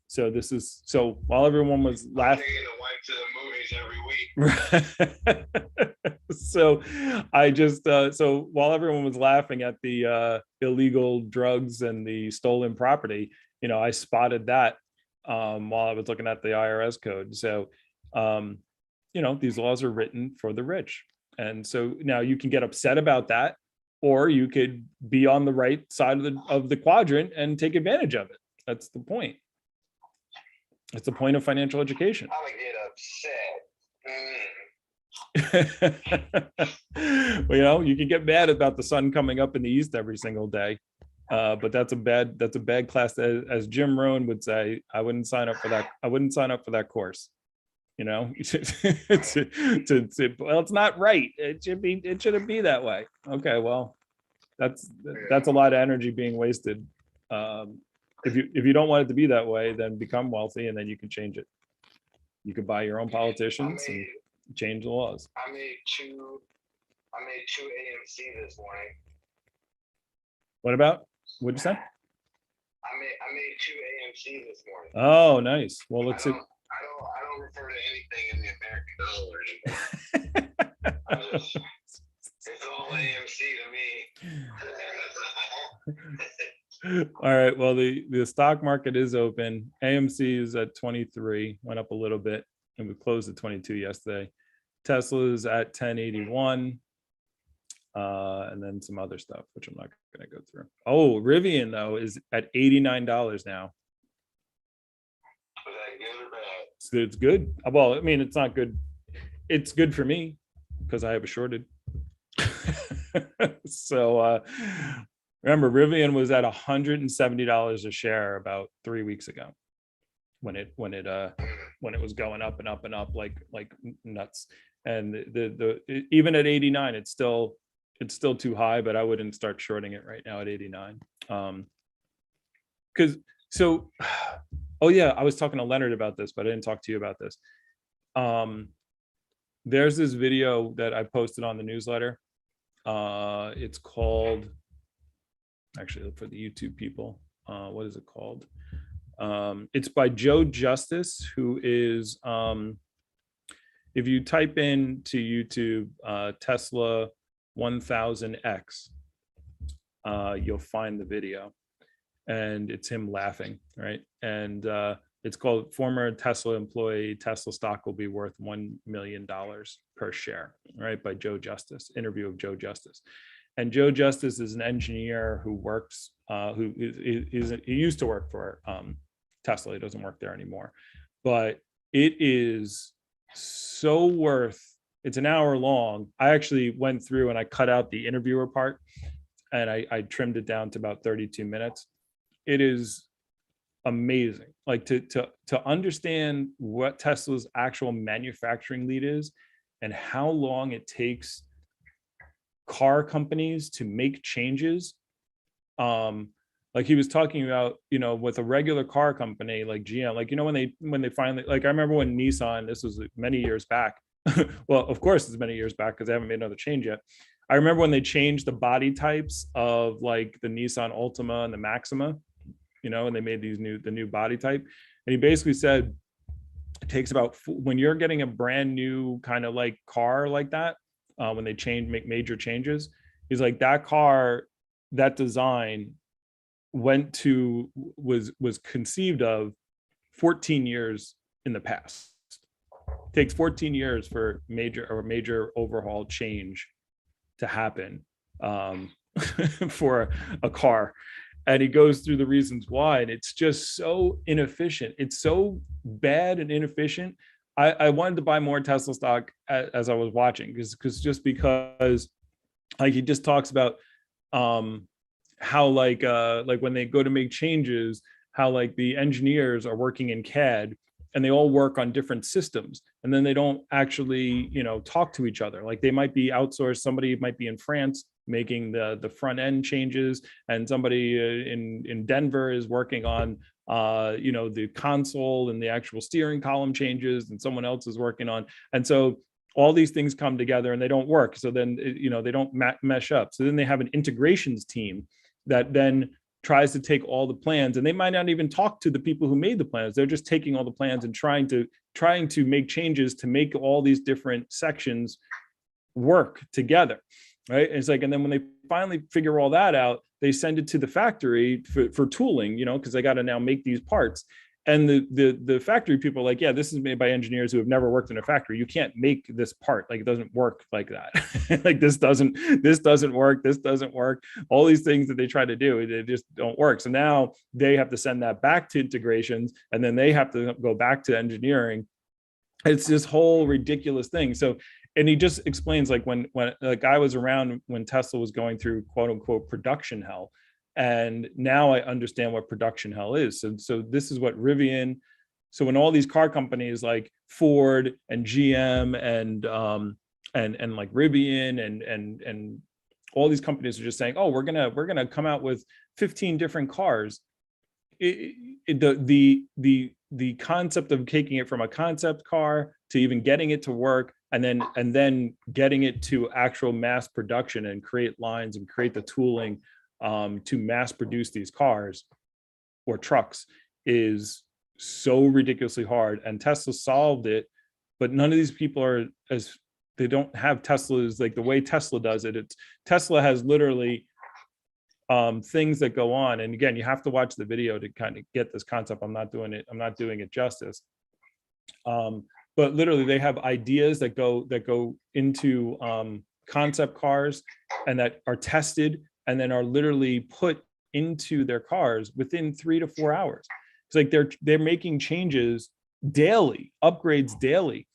So while everyone was laughing, so while everyone was laughing at the illegal drugs and the stolen property, I spotted that while I was looking at the IRS code. So these laws are written for the rich, and so now you can get upset about that, or you could be on the right side of the quadrant and take advantage of it. That's the point. It's the point of financial education. I would get upset. Well, you can get mad about the sun coming up in the east every single day, but that's a bad class. As Jim Rohn would say, I wouldn't sign up for that. I wouldn't sign up for that course. Well, it's not right. It shouldn't be that way. Okay, well, that's a lot of energy being wasted. If you don't want it to be that way, then become wealthy, and then you can change it. You could buy your own politicians and change the laws. I made two AMC this morning. What'd you say? I made two AMC this morning. Oh, nice. Well, let's see. I don't refer to anything in the American dollar anymore. It's all AMC to me. All right. Well, the stock market is open. AMC is at 23, went up a little bit, and we closed at 22 yesterday. Tesla is at 1081, and then some other stuff, which I'm not going to go through. Oh, Rivian though is at $89 now. Was that good or bad? It's good. Well, I mean, it's not good. It's good for me because I have a shorted. So remember, Rivian was at $170 a share about 3 weeks ago when it was going up and up and up like nuts. And even at 89, it's still too high, but I wouldn't start shorting it right now at 89. Oh yeah, I was talking to Leonard about this, but I didn't talk to you about this. There's this video that I posted on the newsletter. It's called, actually for the YouTube people, what is it called? It's by Joe Justice, who is, if you type into YouTube Tesla 1000X, you'll find the video, and it's him laughing, right? And it's called Former Tesla Employee, Tesla Stock Will Be Worth $1 million per share, right? By Joe Justice, interview of Joe Justice. And Joe Justice is an engineer who works, he used to work for Tesla. He doesn't work there anymore, but it is so worth, it's an hour long. I actually went through and I cut out the interviewer part and I trimmed it down to about 32 minutes. It is amazing. Like to understand what Tesla's actual manufacturing lead is and how long it takes car companies to make changes. Like he was talking about, with a regular car company like GM, like, when they finally, like, I remember when Nissan, this was many years back. Well, of course it's many years back because they haven't made another change yet. I remember when they changed the body types of like the Nissan Altima and the Maxima, and they made the new body type. And he basically said It takes about, when you're getting a brand new kind of like car like that, when they make major changes, he's like, that car, that design was conceived of 14 years in the past. It takes 14 years for major overhaul change to happen, for a car. And he goes through the reasons why, and it's just so inefficient. It's so bad and inefficient. I wanted to buy more Tesla stock as I was watching, because like he just talks about how like when they go to make changes, how like the engineers are working in CAD and they all work on different systems, and then they don't actually, talk to each other. Like they might be outsourced. Somebody might be in France making the front end changes, and somebody in Denver is working on the console and the actual steering column changes, and someone else is working on. And so all these things come together and they don't work. So then they don't mesh up. So then they have an integrations team that then tries to take all the plans, and they might not even talk to the people who made the plans. They're just taking all the plans and trying to make changes to make all these different sections work together, right? And it's like, and then when they finally figure all that out, they send it to the factory for tooling, because they got to now make these parts. And the factory people are like, yeah, this is made by engineers who have never worked in a factory. You can't make this part. Like, it doesn't work like that. Like this doesn't work. This doesn't work. All these things that they try to do, they just don't work. So now they have to send that back to integrations, and then they have to go back to engineering. It's this whole ridiculous thing. So, and he just explains, like when like I was around when Tesla was going through quote unquote production hell. And now I understand what production hell is. So this is what Rivian. So when all these car companies like Ford and GM and like Rivian and all these companies are just saying, oh, we're gonna come out with 15 different cars. The concept of taking it from a concept car to even getting it to work, and then getting it to actual mass production and create lines and create the tooling to mass produce these cars or trucks is so ridiculously hard. And Tesla solved it, but none of these people they don't have Teslas like the way Tesla does it. Tesla has literally things that go on. And again, you have to watch the video to kind of get this concept. I'm not doing it justice. But literally they have ideas that go into concept cars and that are tested and then are literally put into their cars within 3 to 4 hours. It's like they're making changes daily, upgrades daily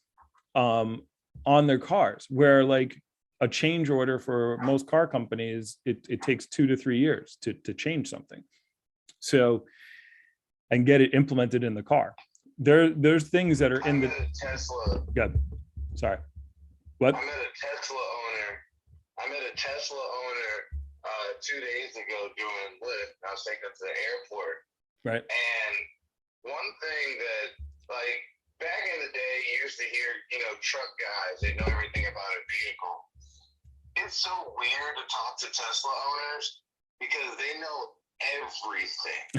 on their cars, where like a change order for most car companies, it takes 2 to 3 years to change something. So, and get it implemented in the car. There's things that are in the Tesla. Good. Sorry. What? I met a Tesla owner 2 days ago doing Lyft. I was taking to the airport. Right. And one thing that, like, back in the day, you used to hear, truck guys, they know everything about a vehicle. It's so weird to talk to Tesla owners because they know everything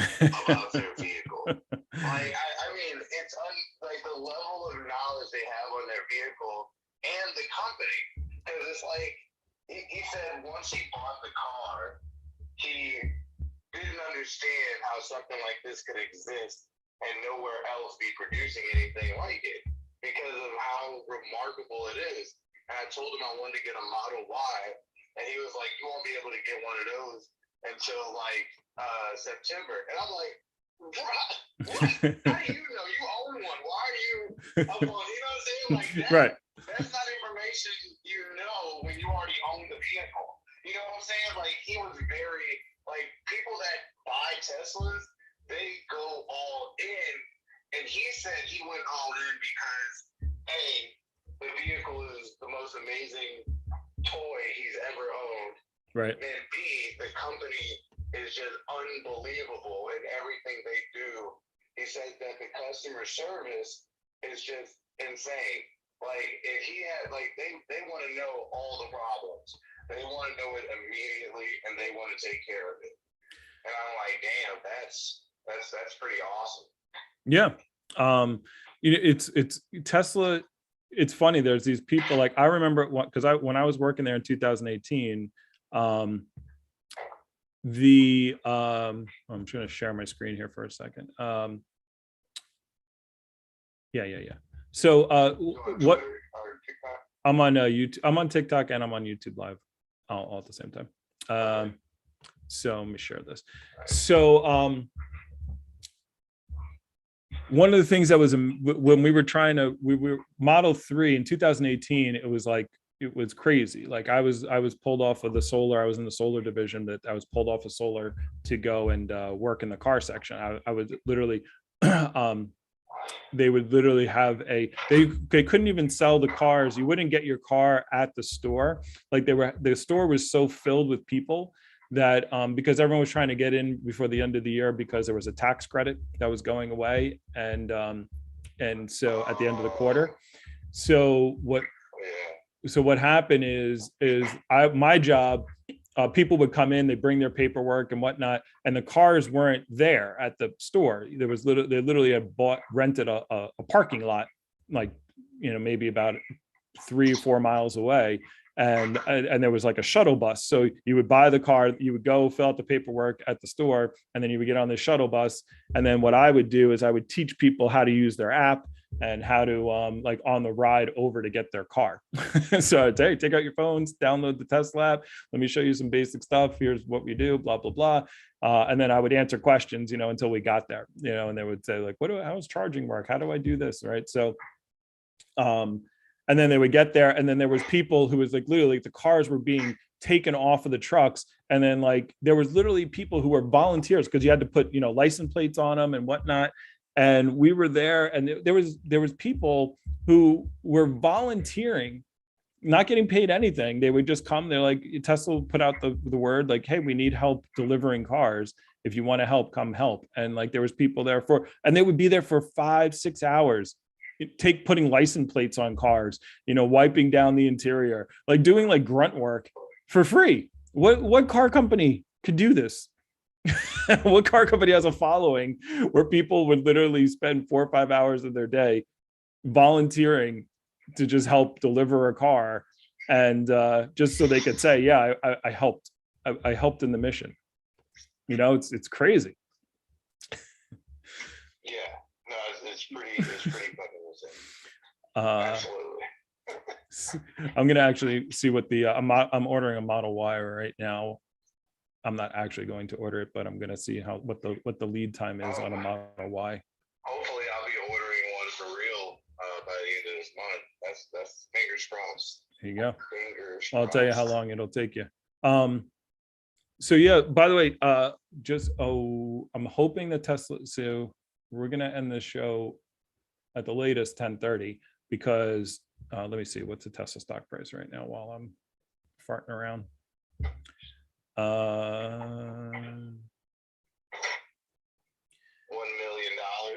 about their vehicle. Like, I mean, it's like the level of knowledge they have on their vehicle and the company. Because it's like, he said once he bought the car, he didn't understand how something like this could exist and nowhere else be producing anything like it because of how remarkable it is. And I told him I wanted to get a Model Y, and he was like, you won't be able to get one of those until like September. And I'm like, what? How do you know? You own one. Why are you up on, you know what I'm saying? Like that, Right. That's not information you know when you already own the vehicle. You know what I'm saying? Like, he was very, like, people that buy Teslas, they go all in. And he said he went all in because, A, the vehicle is the most amazing toy he's ever owned. Right. And B, the company is just unbelievable in everything they do. He said that the customer service is just insane. Like, if he had, like, they want to know all the problems. They want to know it immediately, and they want to take care of it. And I'm like, damn, that's pretty awesome. Yeah. It's Tesla. It's funny. There's these people like I remember because when I was working there in 2018, I'm trying to share my screen here for a second. Yeah. So what I'm on YouTube, I'm on TikTok and I'm on YouTube Live all at the same time. So let me share this. So one of the things that was when we were Model 3 in 2018, it was crazy. Like I was pulled off of the solar. I was in the solar division, that I was pulled off of solar to go and work in the car section. I would literally, they would literally have they couldn't even sell the cars. You wouldn't get your car at the store. Like the store was so filled with people that because everyone was trying to get in before the end of the year because there was a tax credit that was going away, and so at the end of the quarter. So what happened is my job, people would come in, they bring their paperwork and whatnot, and the cars weren't there at the store. They literally had rented a parking lot, like, maybe about 3 or 4 miles away. And there was like a shuttle bus. So you would buy the car, you would go fill out the paperwork at the store, and then you would get on the shuttle bus. And then what I would do is I would teach people how to use their app and how to like on the ride over to get their car. So I'd say, take out your phones, download the Tesla app. Let me show you some basic stuff. Here's what we do, blah, blah, blah. And then I would answer questions, until we got there, and they would say like, how does charging work? How do I do this? Right. So, and then they would get there, and then there was people who was like literally the cars were being taken off of the trucks, and then like there was literally people who were volunteers because you had to put license plates on them and whatnot. And we were there, and there was people who were volunteering, not getting paid anything. They would just come. They're like, Tesla put out the word like, hey, we need help delivering cars. If you want to help, come help. And like there was people there and they would be there for 5-6 hours. Putting license plates on cars, wiping down the interior, like doing like grunt work for free. What car company could do this? What car company has a following where people would literally spend 4 or 5 hours of their day volunteering to just help deliver a car, and just so they could say, yeah, I helped. I helped in the mission. It's crazy. Yeah, no, it's pretty fucking insane. Absolutely. I'm gonna actually see what the I'm ordering a Model Y right now. I'm not actually going to order it, but I'm gonna see what the lead time is on a Model Y. Hopefully, I'll be ordering one for real by the end of this month. That's fingers crossed. There you go. Fingers I'll crossed. tell you how long it'll take you. So yeah, by the way, I'm hoping that Tesla. So we're gonna end this show at the latest 10:30 because let me see what's the Tesla stock price right now while I'm farting around. $1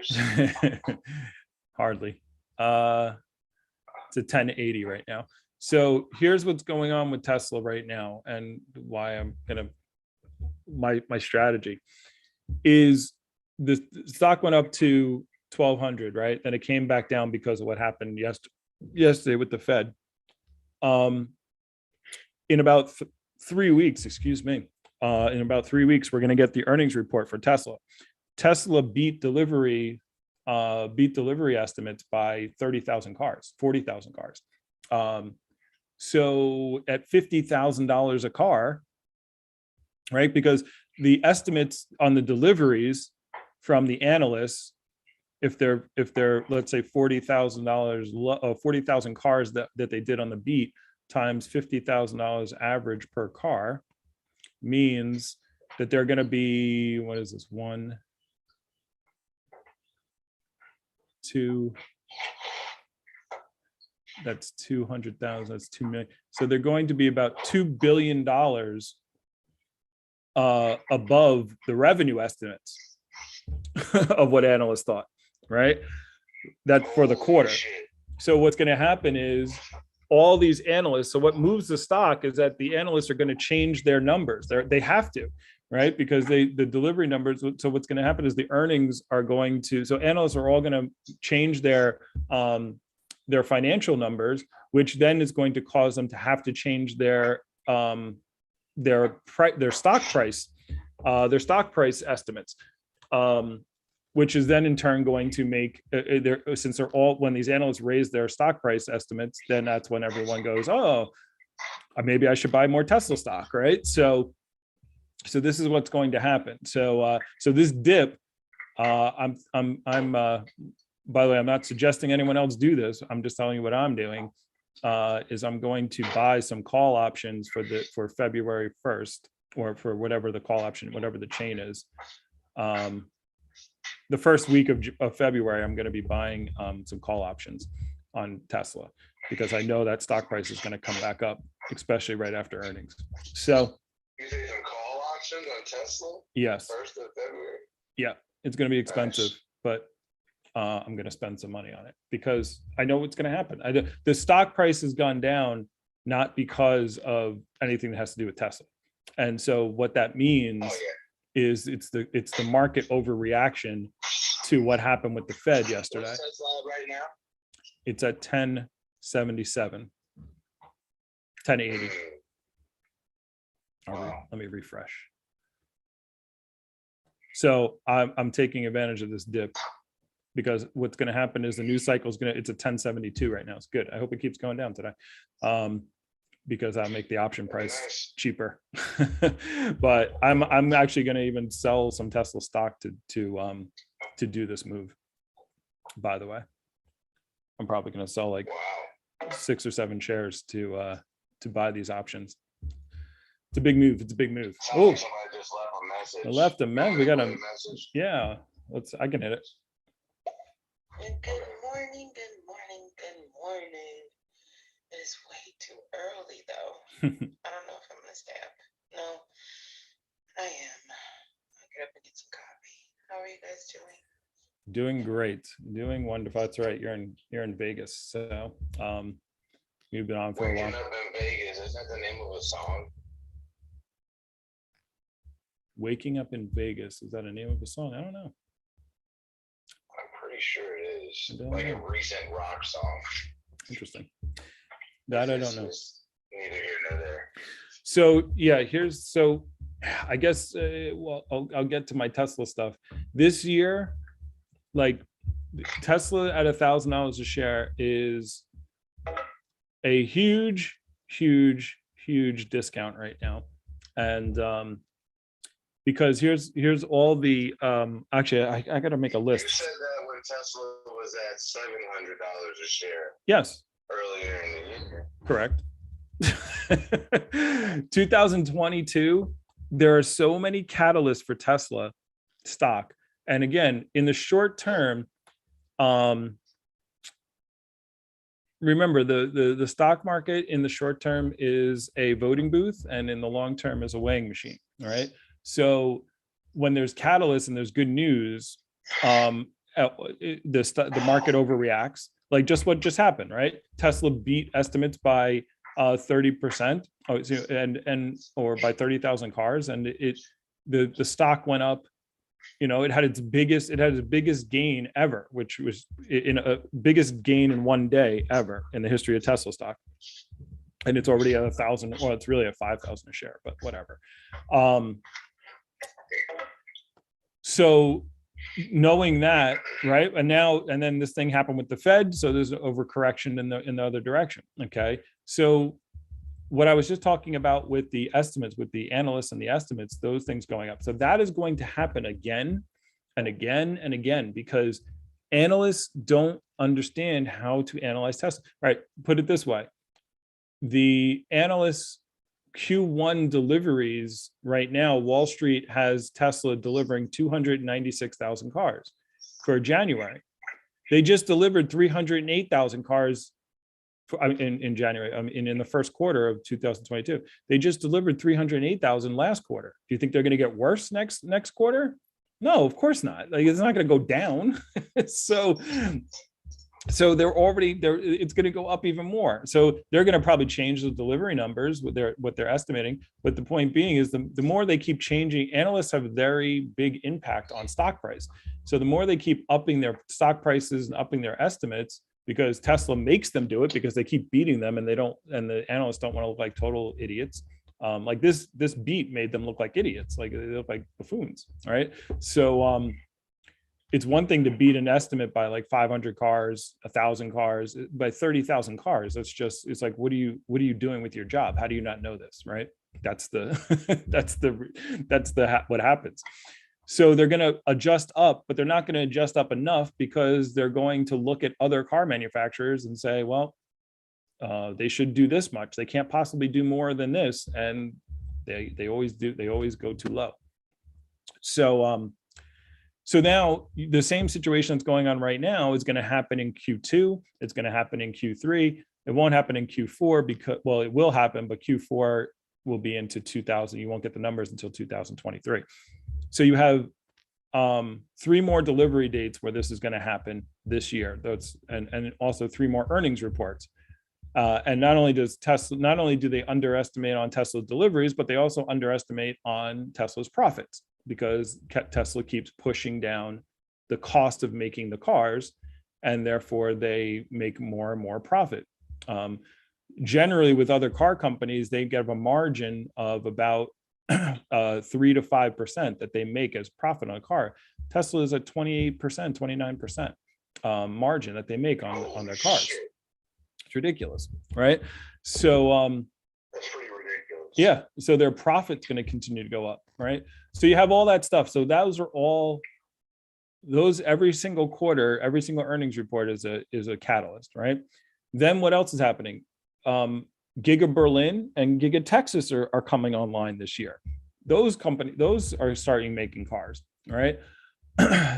million. Hardly. It's a 1080 right now. So here's what's going on with Tesla right now, and why I'm gonna my strategy is the stock went up to 1,200, right? Then it came back down because of what happened yesterday with the Fed. In about 3 weeks, in about 3 weeks, we're going to get the earnings report for Tesla. Tesla beat delivery estimates by 30,000 cars, 40,000 cars. So at $50,000 a car, right? Because the estimates on the deliveries from the analysts, if they're let's say $40,000, 40,000 cars that they did on the beat times $50,000 average per car, means that they're going to be, what is this, 1, 2, that's 200,000, that's 2 million. So they're going to be about $2 billion above the revenue estimates of what analysts thought, right? That for the quarter. So what's going to happen is all these analysts, so what moves the stock is that the analysts are going to change their numbers. They have to, right? Because the delivery numbers, so what's going to happen is the earnings are going to, so analysts are all going to change their financial numbers, which then is going to cause them to have to change their stock price estimates, which is then in turn going to make since they're all, when these analysts raise their stock price estimates, then that's when everyone goes, oh, maybe I should buy more Tesla stock, right? So this is what's going to happen. So this dip, by the way, I'm not suggesting anyone else do this. I'm just telling you what I'm doing. Is I'm going to buy some call options for February 1st, or for whatever the call option, whatever the chain is. The first week of February, I'm going to be buying some call options on Tesla, because I know that stock price is going to come back up, especially right after earnings. So you say some call options on Tesla? Yes. 1st of February? Yeah, it's going to be expensive, Nice. but I'm going to spend some money on it because I know what's going to happen. The stock price has gone down, not because of anything that has to do with Tesla. And so what that means is it's the market overreaction to what happened with the Fed yesterday. What's Tesla right now? It's at 1077, 1080. Wow. Let me refresh. So I'm taking advantage of this dip, because what's going to happen is the news cycle is it's a 1072 right now. It's good. I hope it keeps going down today, because I'll make the option price cheaper. But I'm actually going to even sell some Tesla stock to do this move. By the way, I'm probably going to sell like 6 or 7 shares to buy these options. It's a big move. It's a big move. Oh, Somebody just left a message. I left a message. We got a message. yeah. I can hit it. Good morning, good morning, good morning. It is way too early though. I don't know if I'm gonna stay up. No, I am. I'll get up and get some coffee. How are you guys doing? Doing great, doing wonderful. That's right. You're in Vegas, so you've been on for a while. Waking Up in Vegas, is that the name of a song? Waking Up in Vegas, is that a name of a song? I don't know. I'm pretty sure it is. I don't Like know. a recent rock song. Interesting. That I don't know. Neither here nor there. So yeah, I guess well, I'll get to my Tesla stuff. This year, like Tesla at $1,000 a share is a huge discount right now. And because here's all the actually I gotta make a list. You said that when Tesla was at $700 a share. Yes. Earlier in the year. Correct. 2022, there are so many catalysts for Tesla stock. And again, in the short term, remember the stock market in the short term is a voting booth, and in the long term is a weighing machine. All right. So when there's catalysts and there's good news, the market overreacts. Like just what just happened, right? Tesla beat estimates by 30%, or by 30,000 cars, and the stock went up. You know, it had its biggest gain ever, which was biggest gain in one day ever in the history of Tesla stock. And it's already at 1,000. Well, it's really at 5,000 a share, but whatever. So knowing that, right? And then this thing happened with the Fed. So there's an overcorrection in the other direction. Okay. So what I was just talking about with the estimates, with the analysts and the estimates, those things going up. So that is going to happen again and again and again, because analysts don't understand how to analyze Tesla. Right. Put it this way. The analysts Q1 deliveries right now, Wall Street has Tesla delivering 296,000 cars for January. They just delivered 308,000 cars in January, in the first quarter of 2022. They just delivered 308,000 last quarter. Do you think they're going to get worse next quarter? No, of course not. Like, it's not going to go down. So So they're already there. It's going to go up even more. So they're going to probably change the delivery numbers with what they're estimating. But the point being is the more they keep changing, analysts have a very big impact on stock price. So the more they keep upping their stock prices and upping their estimates, because Tesla makes them do it because they keep beating them, and the analysts don't want to look like total idiots. Like this beat made them look like idiots, like they look like buffoons. All right. So it's one thing to beat an estimate by like 500 cars, 1,000 cars, by 30,000 cars. It's like, what are you doing with your job? How do you not know this? Right. That's what happens. So they're going to adjust up, but they're not going to adjust up enough, because they're going to look at other car manufacturers and say, well, they should do this much. They can't possibly do more than this. And they always do. They always go too low. So now the same situation that's going on right now is going to happen in Q2. It's going to happen in Q3. It won't happen in Q4 because, well, it will happen, but Q4 will be into 2000. You won't get the numbers until 2023. So you have 3 more delivery dates where this is going to happen this year. And also 3 more earnings reports. And not only do they underestimate on Tesla deliveries, but they also underestimate on Tesla's profits, because Tesla keeps pushing down the cost of making the cars, and therefore they make more and more profit. Generally, with other car companies, they get a margin of about 3 to 5% that they make as profit on a car. Tesla is at 28%, 29% margin that they make on their cars. It's ridiculous, right? So That's pretty ridiculous. yeah, so their profit's going to continue to go up, right? So you have all that stuff. So those every single quarter, every single earnings report is a catalyst, right? Then what else is happening? Giga Berlin and Giga Texas are coming online this year. Those are starting making cars, right?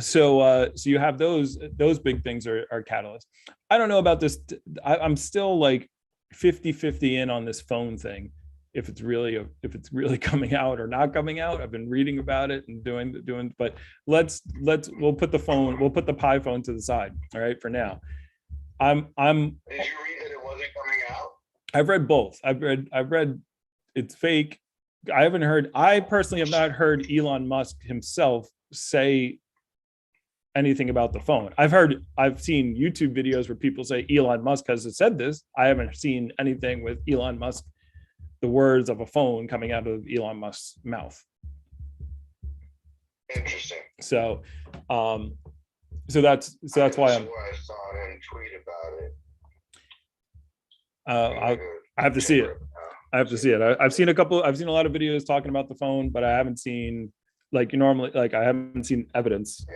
So you have those big things are catalysts. I don't know about this. I'm still like 50-50 in on this phone thing. If it's really coming out or not coming out. I've been reading about it and doing, but we'll put the Pi phone to the side. All right, for now. Did you read that it wasn't coming out? I've read both. I've read it's fake. I personally have not heard Elon Musk himself say anything about the phone. I've seen YouTube videos where people say Elon Musk has said this. I haven't seen anything with Elon Musk, the words of a phone coming out of Elon Musk's mouth. Interesting. So that's why I saw him tweet about it. I have to see it. I have to see it. I've seen a lot of videos talking about the phone, but I haven't seen I haven't seen evidence. Yeah,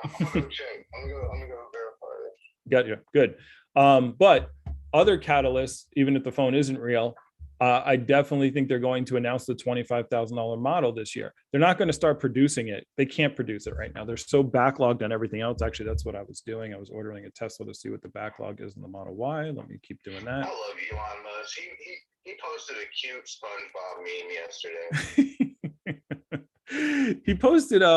I'm gonna go check. I'm gonna go verify it. Got you. Good. But other catalysts, even if the phone isn't real, I definitely think they're going to announce the $25,000 model this year. They're not going to start producing it. They can't produce it right now. They're so backlogged on everything else. Actually, that's what I was doing. I was ordering a Tesla to see what the backlog is in the Model Y. Let me keep doing that. I love Elon Musk. He posted a cute SpongeBob meme yesterday. He posted He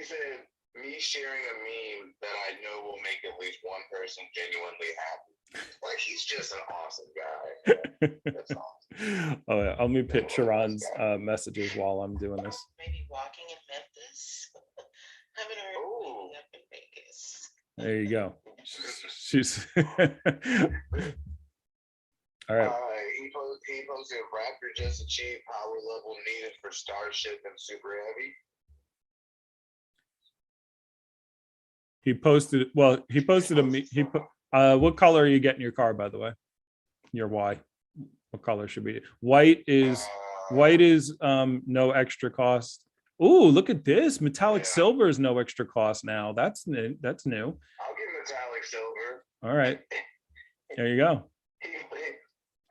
said me sharing a meme that I know will make at least one person genuinely happy. Like, he's just an awesome guy. That's awesome. Oh yeah, let me put Sharon's messages while I'm doing this. Maybe walking in Memphis. Haven't heard maybe up in Vegas. There you go. She's all right. He posted Raptor just achieved power level needed for Starship and Super Heavy. He posted what color are you getting your car, by the way? Your Y. What color should be? White is no extra cost. Oh, look at this. Metallic silver is no extra cost now. That's new. I'll get metallic silver. All right. There you go.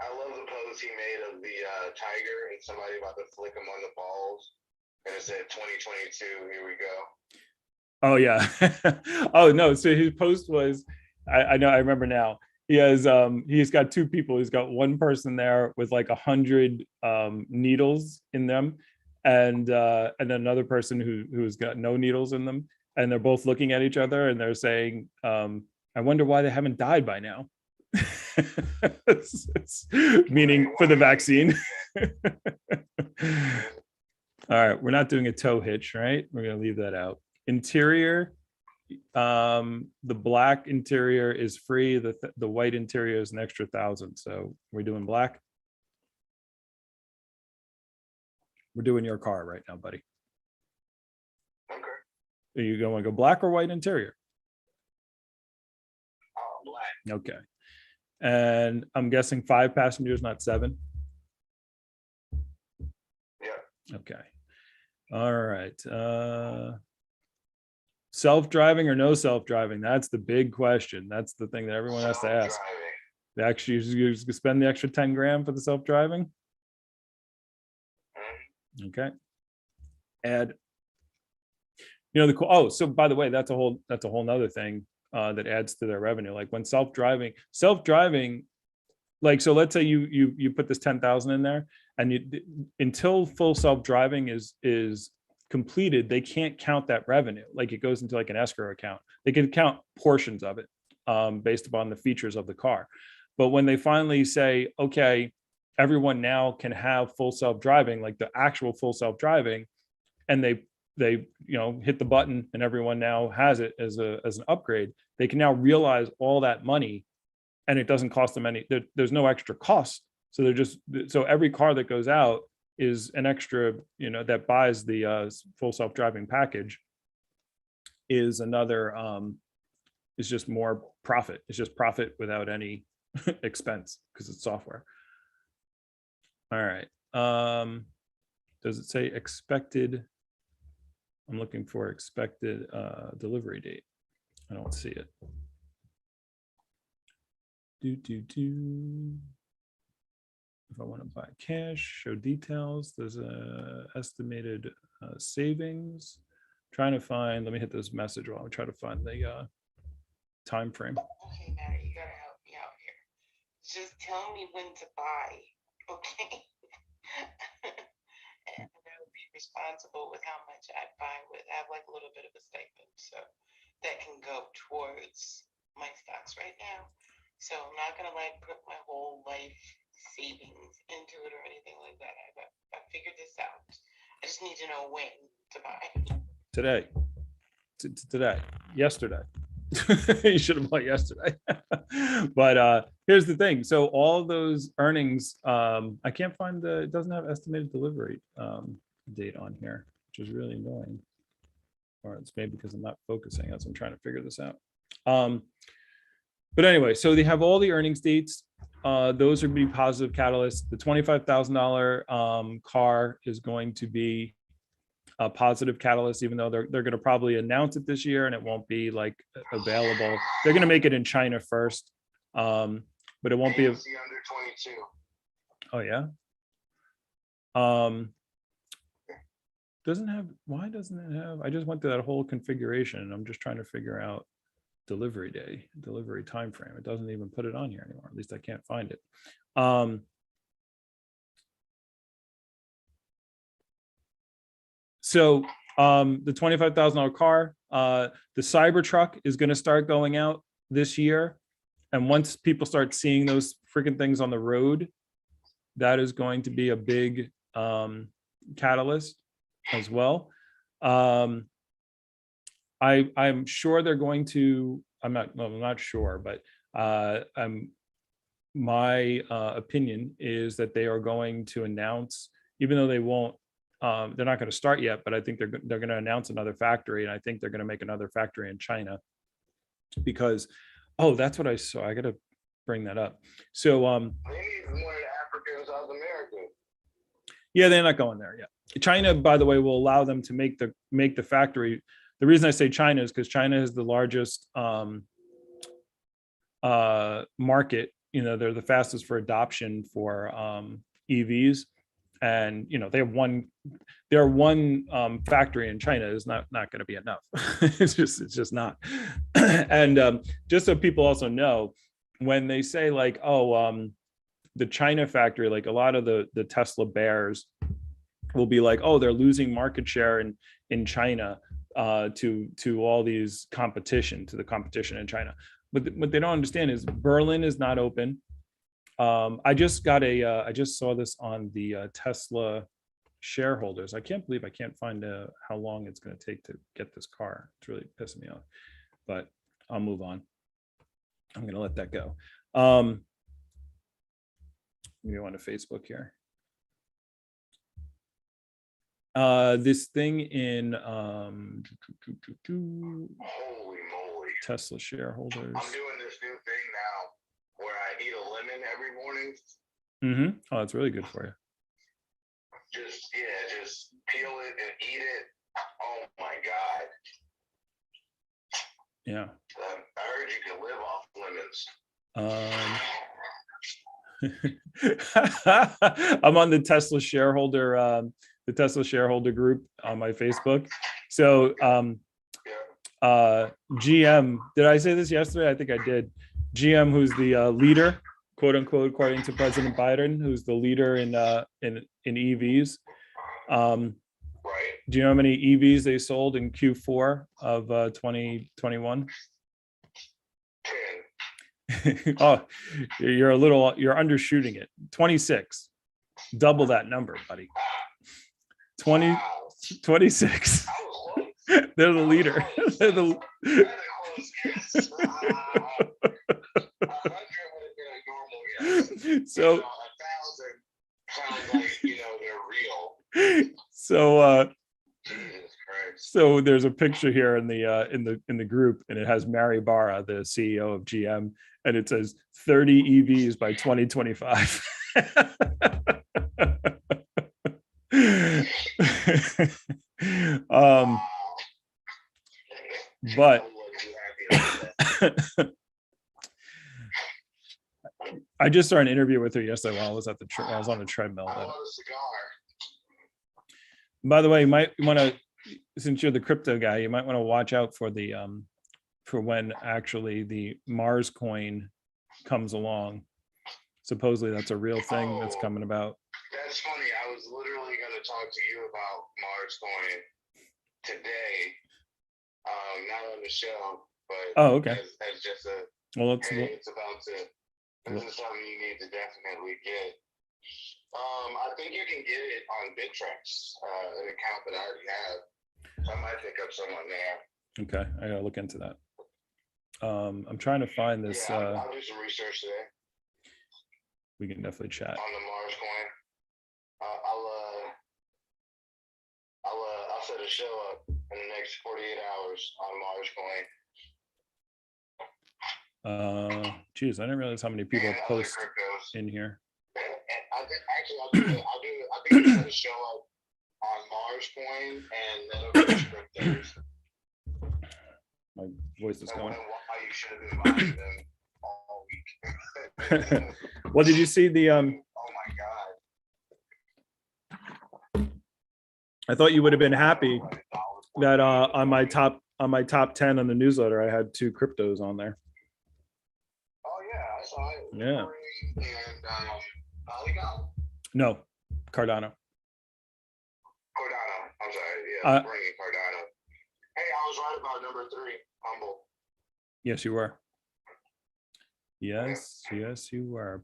I love the pose he made of the tiger and somebody about to flick him on the balls. And it said 2022, here we go. Oh yeah. Oh no. So his post was, I know, I remember now. He's got 2 people. He's got one person there with like 100 needles in them, and then another person who's got no needles in them. and they're both looking at each other and they're saying, I wonder why they haven't died by now. Meaning for the vaccine. All right, we're not doing a tow hitch, right? We're gonna leave that out. Interior, the black interior is free. The white interior is an extra 1,000. So we're doing black. We're doing your car right now, buddy. Okay. Are you going to go black or white interior? Black. Okay. And I'm guessing 5 passengers, not 7. Yeah. Okay. All right. Self-driving or no self-driving? That's the big question. That's the thing that everyone has to ask. They actually you spend the extra 10 grand for the self-driving. Okay. And oh, so by the way, that's a whole nother thing that adds to their revenue. Like when self-driving, like, so let's say you put this 10,000 in there, and until full self-driving is completed, they can't count that revenue. Like it goes into like an escrow account. They can count portions of it based upon the features of the car. But when they finally say, okay, everyone now can have full self-driving, like the actual full self-driving, and they hit the button and everyone now has it as an upgrade, they can now realize all that money, and it doesn't cost them there's no extra cost. So so every car that goes out is an extra, that buys the full self-driving package is another, is just more profit. It's just profit without any expense because it's software. All right. Does it say expected? I'm looking for expected delivery date. I don't see it. If I want to buy cash, show details. There's a estimated savings. Trying to find. Let me hit this message while I'm trying to find the time frame. Okay, Maddie, you gotta help me out here. Just tell me when to buy, okay? And I'll be responsible with how much I buy with. I have like a little bit of a stipend, so that can go towards my stocks right now. So I'm not gonna like put my whole life savings into it or anything like that. I figured this out. I just need to know when to buy. Today. Today. Yesterday. You should have bought yesterday. But here's the thing. So all those earnings, I can't find it doesn't have estimated delivery date on here, which is really annoying. Or it's maybe because I'm not focusing as I'm trying to figure this out. But anyway, so they have all the earnings dates. Those are be positive catalysts. The $25,000 car is going to be a positive catalyst, even though they're going to probably announce it this year and it won't be like available. They're going to make it in China first, but it won't be. AMC under 22. Oh yeah. Why doesn't it have? I just went through that whole configuration and I'm just trying to figure out delivery day, delivery time frame. It doesn't even put it on here anymore. At least I can't find it. So the $25,000 car, the Cybertruck is going to start going out this year. And once people start seeing those freaking things on the road, that is going to be a big catalyst as well. I'm sure they're going to, I'm not sure, but my opinion is that they are going to announce, even though they won't, they're not going to start yet, but I think they're going to announce another factory, and I think they're going to make another factory in China because, oh, that's what I saw. I got to bring that up. So, They need more in Africa and South America. yeah, they're not going there yet. China, by the way, will allow them to make the factory. The reason I say China is because China is the largest market. They're the fastest for adoption for EVs. And they have one factory in China is not going to be enough. It's just not. And just so people also know, when they say like, oh, the China factory, like a lot of the Tesla bears will be like, oh, they're losing market share in China to all these competition, to the competition in China. But what they don't understand is Berlin is not open. I just saw this on the Tesla shareholders. I can't believe I can't find how long it's going to take to get this car. It's really pissing me off, but I'll move on. I'm going to let that go. Let me go on to Facebook here. This thing in Holy moly. Tesla shareholders. I'm doing this new thing now where I eat a lemon every morning. Oh, that's really good for you. Just peel it and eat it. Oh my God. Yeah. I heard you can live off lemons. I'm on the Tesla shareholder group on my Facebook. So GM, did I say this yesterday? I think I did. GM, who's the leader, quote unquote, according to President Biden, who's the leader in EVs. Right. Do you know how many EVs they sold in Q4 of 2021? 10. Oh, you're undershooting it. 26. Double that number, buddy. 20, Wow. 26. I was close. They're the leader. They're the... Very close guess. 100 would have been a normal guess. So 1,000 sounds like they're real. So Jesus Christ. so there's a picture here in the group, and it has Mary Barra, the CEO of GM, and it says 30 EVs by 2025. But I just saw an interview with her yesterday while I was at I was on the treadmill. I want a cigar. By the way, you might want to, since you're the crypto guy, you might want to watch out for the for when actually the Mars coin comes along. Supposedly that's a real thing that's coming about. That's funny. I was literally going to talk to you about Mars coin today. Not on the show, but Oh, okay. as just a Well, let's. hey, it's about to. This is something you need to definitely get. I think you can get it on Bittrex, an account that I already have. So I might pick up some on there. Okay, I gotta look into that. I'm trying to find this. Yeah, I'll do some research today We can definitely chat. on the Mars coin. I'll set a show up in the next 48 hours on Mars coin. Geez, I didn't realize how many people And other post cryptos. in here. And I think actually I think I'm gonna show up on Mars coin and then over cryptos. My voice is And going. why you should have been buying them all week. Well, did you see the Oh my God. I thought you would have been happy that on my top 10 on the newsletter, I had 2 cryptos on there. Oh yeah, I saw it. Yeah. And Polygon. No, Cardano. Cardano. I'm sorry. Yeah, Uh, bringing Cardano. Hey, I was right about number 3. Humble. Yes, you were. Yes, you were.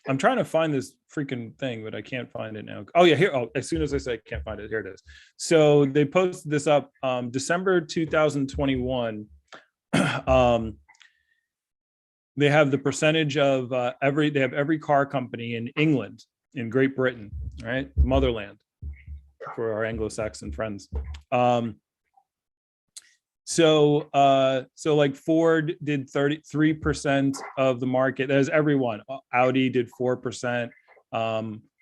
I'm trying to find this freaking thing, but I can't find it now. Oh yeah, here. Oh, as soon as I say I can't find it, here it is. So they posted this up December 2021. They have the percentage of every car company in England, in Great Britain, right? Motherland for our Anglo-Saxon friends. So like Ford did 33% of the market. There's everyone. Audi did 4%.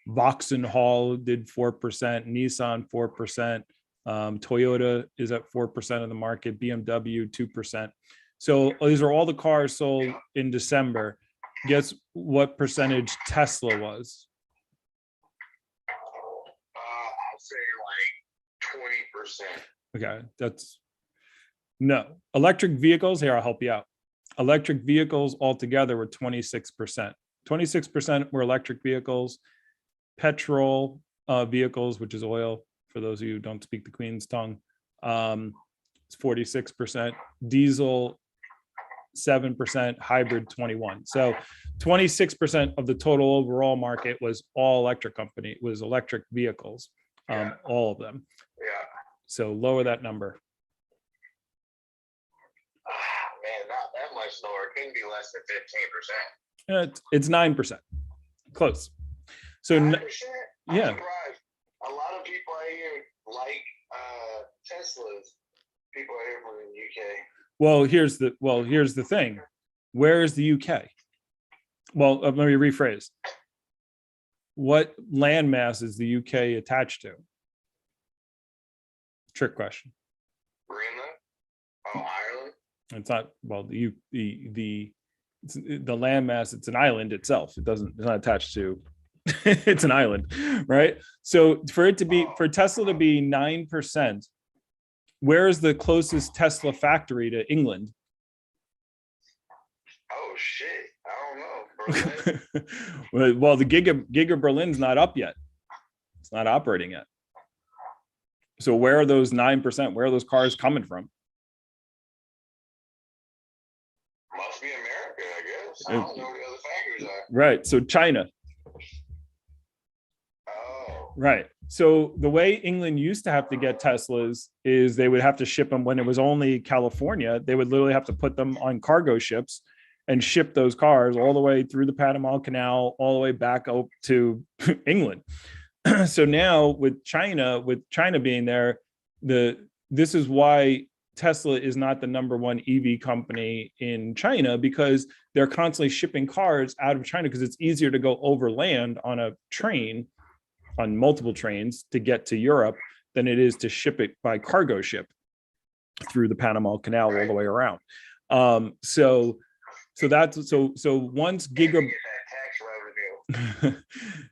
Vauxhall did 4%. Nissan 4%. Toyota is at 4% of the market. BMW 2%. So these are all the cars sold in December. Guess what percentage Tesla was? I'll say like 20%. Okay, that's no. Electric vehicles, here, I'll help you out. Electric vehicles altogether were 26%. 26% were electric vehicles. Petrol vehicles, which is oil, for those of you who don't speak the Queen's tongue. It's 46%, diesel 7%, hybrid 21. So 26% of the total overall market was all electric company, was electric vehicles, all of them. Yeah. So lower that number. Man, not that much lower. It can be less than 15%. It's 9%, close. So 9%? yeah. I'm surprised. A lot of people I hear like Teslas. People are here from the UK. Here's the thing. Where is the UK? Well, let me rephrase. What landmass is the UK attached to? Trick question. Greenland? Oh, Ireland? It's not, well, the landmass, it's an island itself. It's not attached to, it's an island, right? So for Tesla to be 9%, where is the closest Tesla factory to England? Oh shit, I don't know. Berlin? Well, the Giga Berlin's not up yet. It's not operating yet. So where are those 9%? Where are those cars coming from? Must be America, I guess. I don't know where the other factories are. Right. So China. Oh. Right. So the way England used to have to get Teslas is they would have to ship them when it was only California. They would literally have to put them on cargo ships and ship those cars all the way through the Panama Canal, all the way back up to England. So now with China being there, this is why Tesla is not the number one EV company in China, because they're constantly shipping cars out of China because it's easier to go overland on a train, on multiple trains to get to Europe than it is to ship it by cargo ship through the Panama Canal all the way around. So once Giga,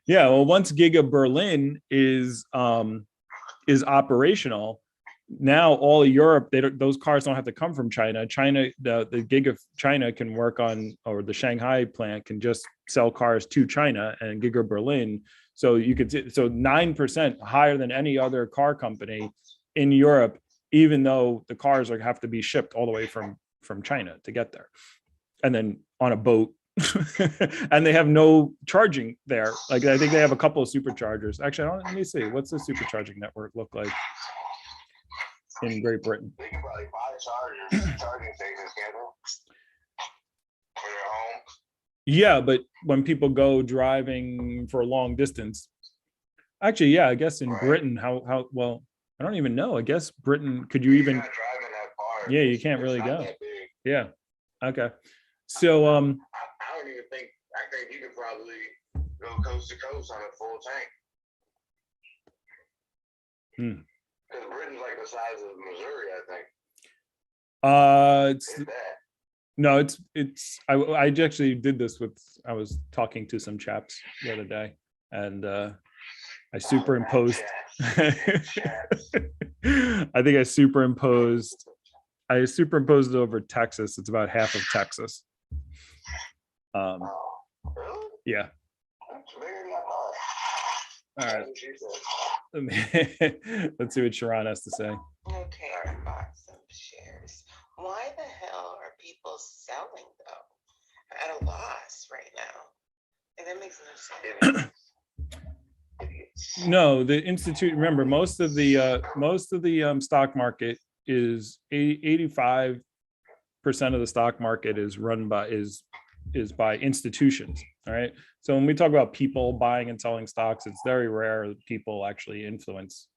yeah, well, once Giga Berlin is operational, now all of Europe, those cars don't have to come from China. The Giga China can work on, or the Shanghai plant can just sell cars to China, and Giga Berlin. So you could see, so 9% higher than any other car company in Europe, even though the cars have to be shipped all the way from China to get there, and then on a boat. And they have no charging there. Like, I think they have a couple of superchargers. Actually, let me see. What's the supercharging network look like in Great Britain? They can probably buy charging stations, can't they? For their home. Yeah, but when people go driving for a long distance, actually, yeah, I guess in Britain, how well, I don't even know. I guess Britain, could you even? You're not driving that far. Yeah, you can't really go. Yeah. Okay. So I don't even think. I think you could probably go coast to coast on a full tank. Because Britain's like the size of Missouri, I think. It's no, I actually did this I was talking to some chaps the other day, and I superimposed. I think I superimposed it over Texas. It's about half of Texas. Really? Yeah. That's bigger than I thought. All right. Let's see what Sharon has to say. Okay, I bought some shares. Why the hell are people selling though at a loss right now? And that makes no sense. No, the institute. Remember, most of the stock market is 85% of the stock market is run by is by institutions. All right. So when we talk about people buying and selling stocks, it's very rare that people actually influence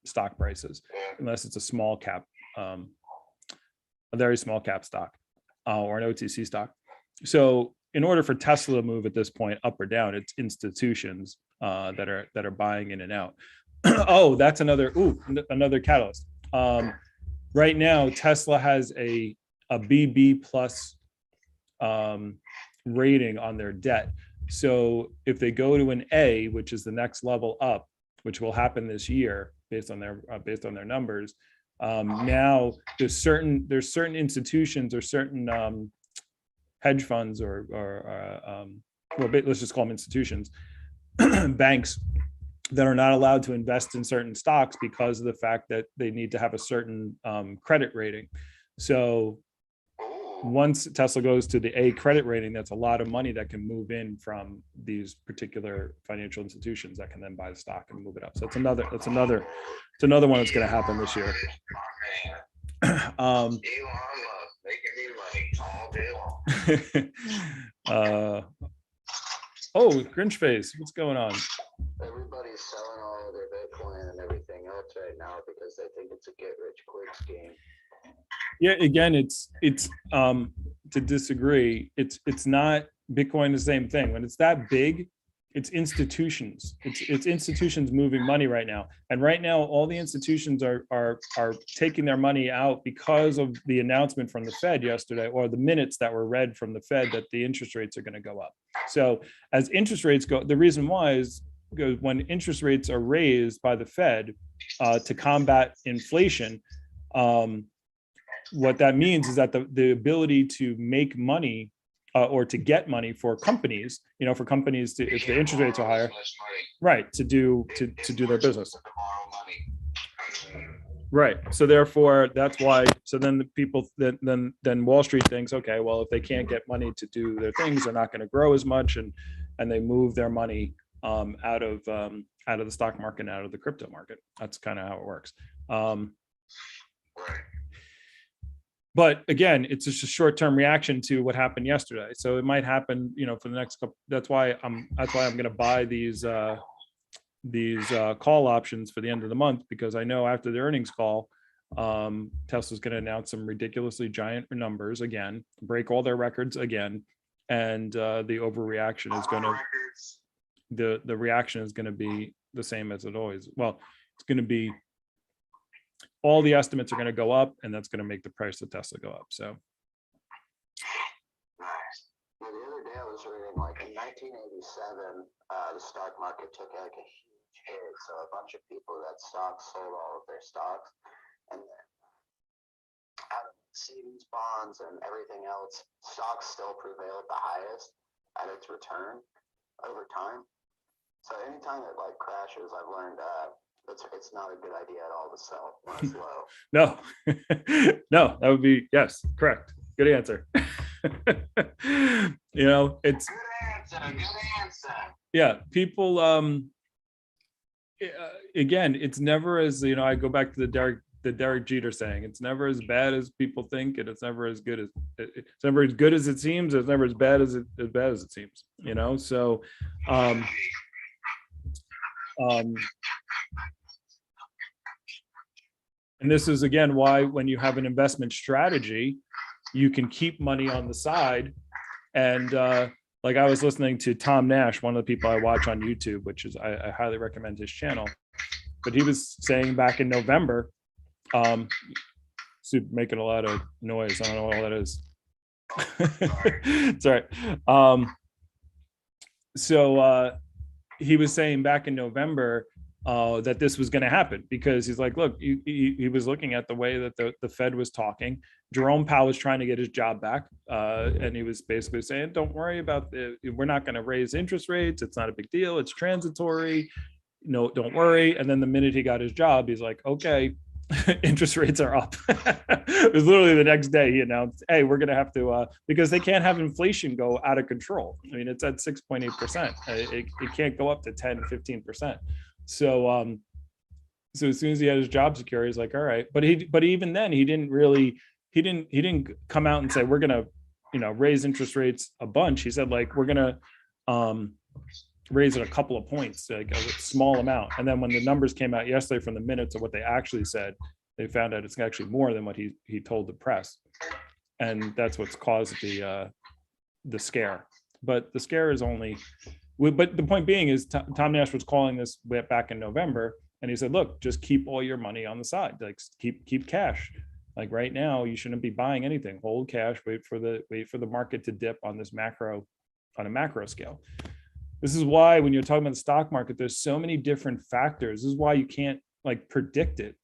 stock prices, unless it's a small cap, a very small cap stock or an OTC stock. So in order for Tesla to move at this point up or down, it's institutions that are buying in and out. Oh, that's another catalyst. Right now, Tesla has a BB plus rating on their debt. So if they go to an A, which is the next level up, which will happen this year based on their numbers, now there's certain institutions or certain hedge funds or let's just call them institutions, banks that are not allowed to invest in certain stocks because of the fact that they need to have a certain credit rating. So once Tesla goes to the A credit rating, that's a lot of money that can move in from these particular financial institutions that can then buy the stock and move it up. So it's another one that's going to happen this year. Elon Musk making me money all day long. Oh, Grinch face, what's going on? Everybody's selling all of their Bitcoin and everything else right now because they think it's a get rich quick scheme. Yeah, again, it's to disagree. It's not Bitcoin the same thing. When it's that big, it's institutions. It's institutions moving money right now. And right now, all the institutions are taking their money out because of the announcement from the Fed yesterday, or the minutes that were read from the Fed that the interest rates are going to go up. So as interest rates go, the reason why is because when interest rates are raised by the Fed to combat inflation, what that means is that the ability to make money or to get money for companies, for companies to, if the interest rates are higher, right, to do their business. Right. So therefore, that's why. So then the people then Wall Street thinks, okay, well, if they can't get money to do their things, they're not going to grow as much, and they move their money out of the stock market and out of the crypto market. That's kind of how it works. But again, it's just a short-term reaction to what happened yesterday. So it might happen, for the next couple. That's why I'm going to buy these call options for the end of the month, because I know after the earnings call, Tesla's going to announce some ridiculously giant numbers again, break all their records again, and the overreaction is going to the reaction is going to be the same as it always. Well, it's going to be. All the estimates are going to go up, and that's going to make the price of Tesla go up. So, nice. Yeah, the other day I was reading, like in 1987, the stock market took like a huge hit. So a bunch of people that stocks sold all of their stocks, and then out of savings bonds and everything else, stocks still prevail at the highest at its return over time. So anytime it like crashes, I've learned it's not a good idea at all to sell when it's low. No, no, that would be, yes, correct. Good answer. It's good answer. Yeah, people, again, it's never as, I go back to the Derek Jeter saying, it's never as bad as people think, and it's never as good as it seems. It's never as bad as it seems, so and this is, again, why when you have an investment strategy, you can keep money on the side. And like I was listening to Tom Nash, one of the people I watch on YouTube, which is, I highly recommend his channel. But he was saying back in November, making a lot of noise. I don't know what all that is. It's all right. So he was saying back in November, that this was going to happen, because he's like, look, he was looking at the way that the Fed was talking. Jerome Powell was trying to get his job back, and he was basically saying, don't worry about we're not going to raise interest rates. It's not a big deal. It's transitory. No, don't worry. And then the minute he got his job, he's like, okay, interest rates are up. It was literally the next day he announced, hey, we're going to have to, because they can't have inflation go out of control. I mean, it's at 6.8%. It can't go up to 10, 15%. So, so as soon as he had his job secure, he's like, all right. But even then, he didn't come out and say, we're going to, raise interest rates a bunch. He said, like, we're going to raise it a couple of points, like a small amount. And then when the numbers came out yesterday from the minutes of what they actually said, they found out it's actually more than what he told the press. And that's what's caused the scare. But the scare is only, but the point being is Tom Nash was calling this back in November, and he said, look, just keep all your money on the side, like keep cash. Like right now, you shouldn't be buying anything. Hold cash, wait for the market to dip on a macro scale. This is why when you're talking about the stock market, there's so many different factors. This is why you can't like predict it,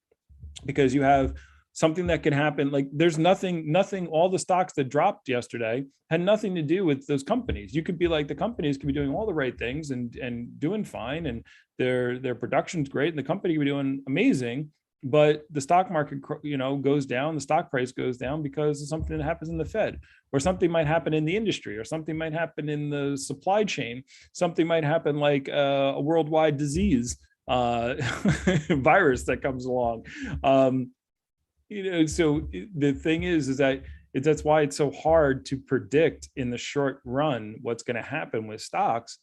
because you have something that could happen. Like there's nothing, all the stocks that dropped yesterday had nothing to do with those companies. You could be like, the companies could be doing all the right things and doing fine, and their production's great, and the company could be doing amazing, but the stock market, goes down, the stock price goes down because of something that happens in the Fed, or something might happen in the industry, or something might happen in the supply chain, something might happen like a worldwide disease, virus that comes along. So the thing is that that's why it's so hard to predict in the short run what's going to happen with stocks,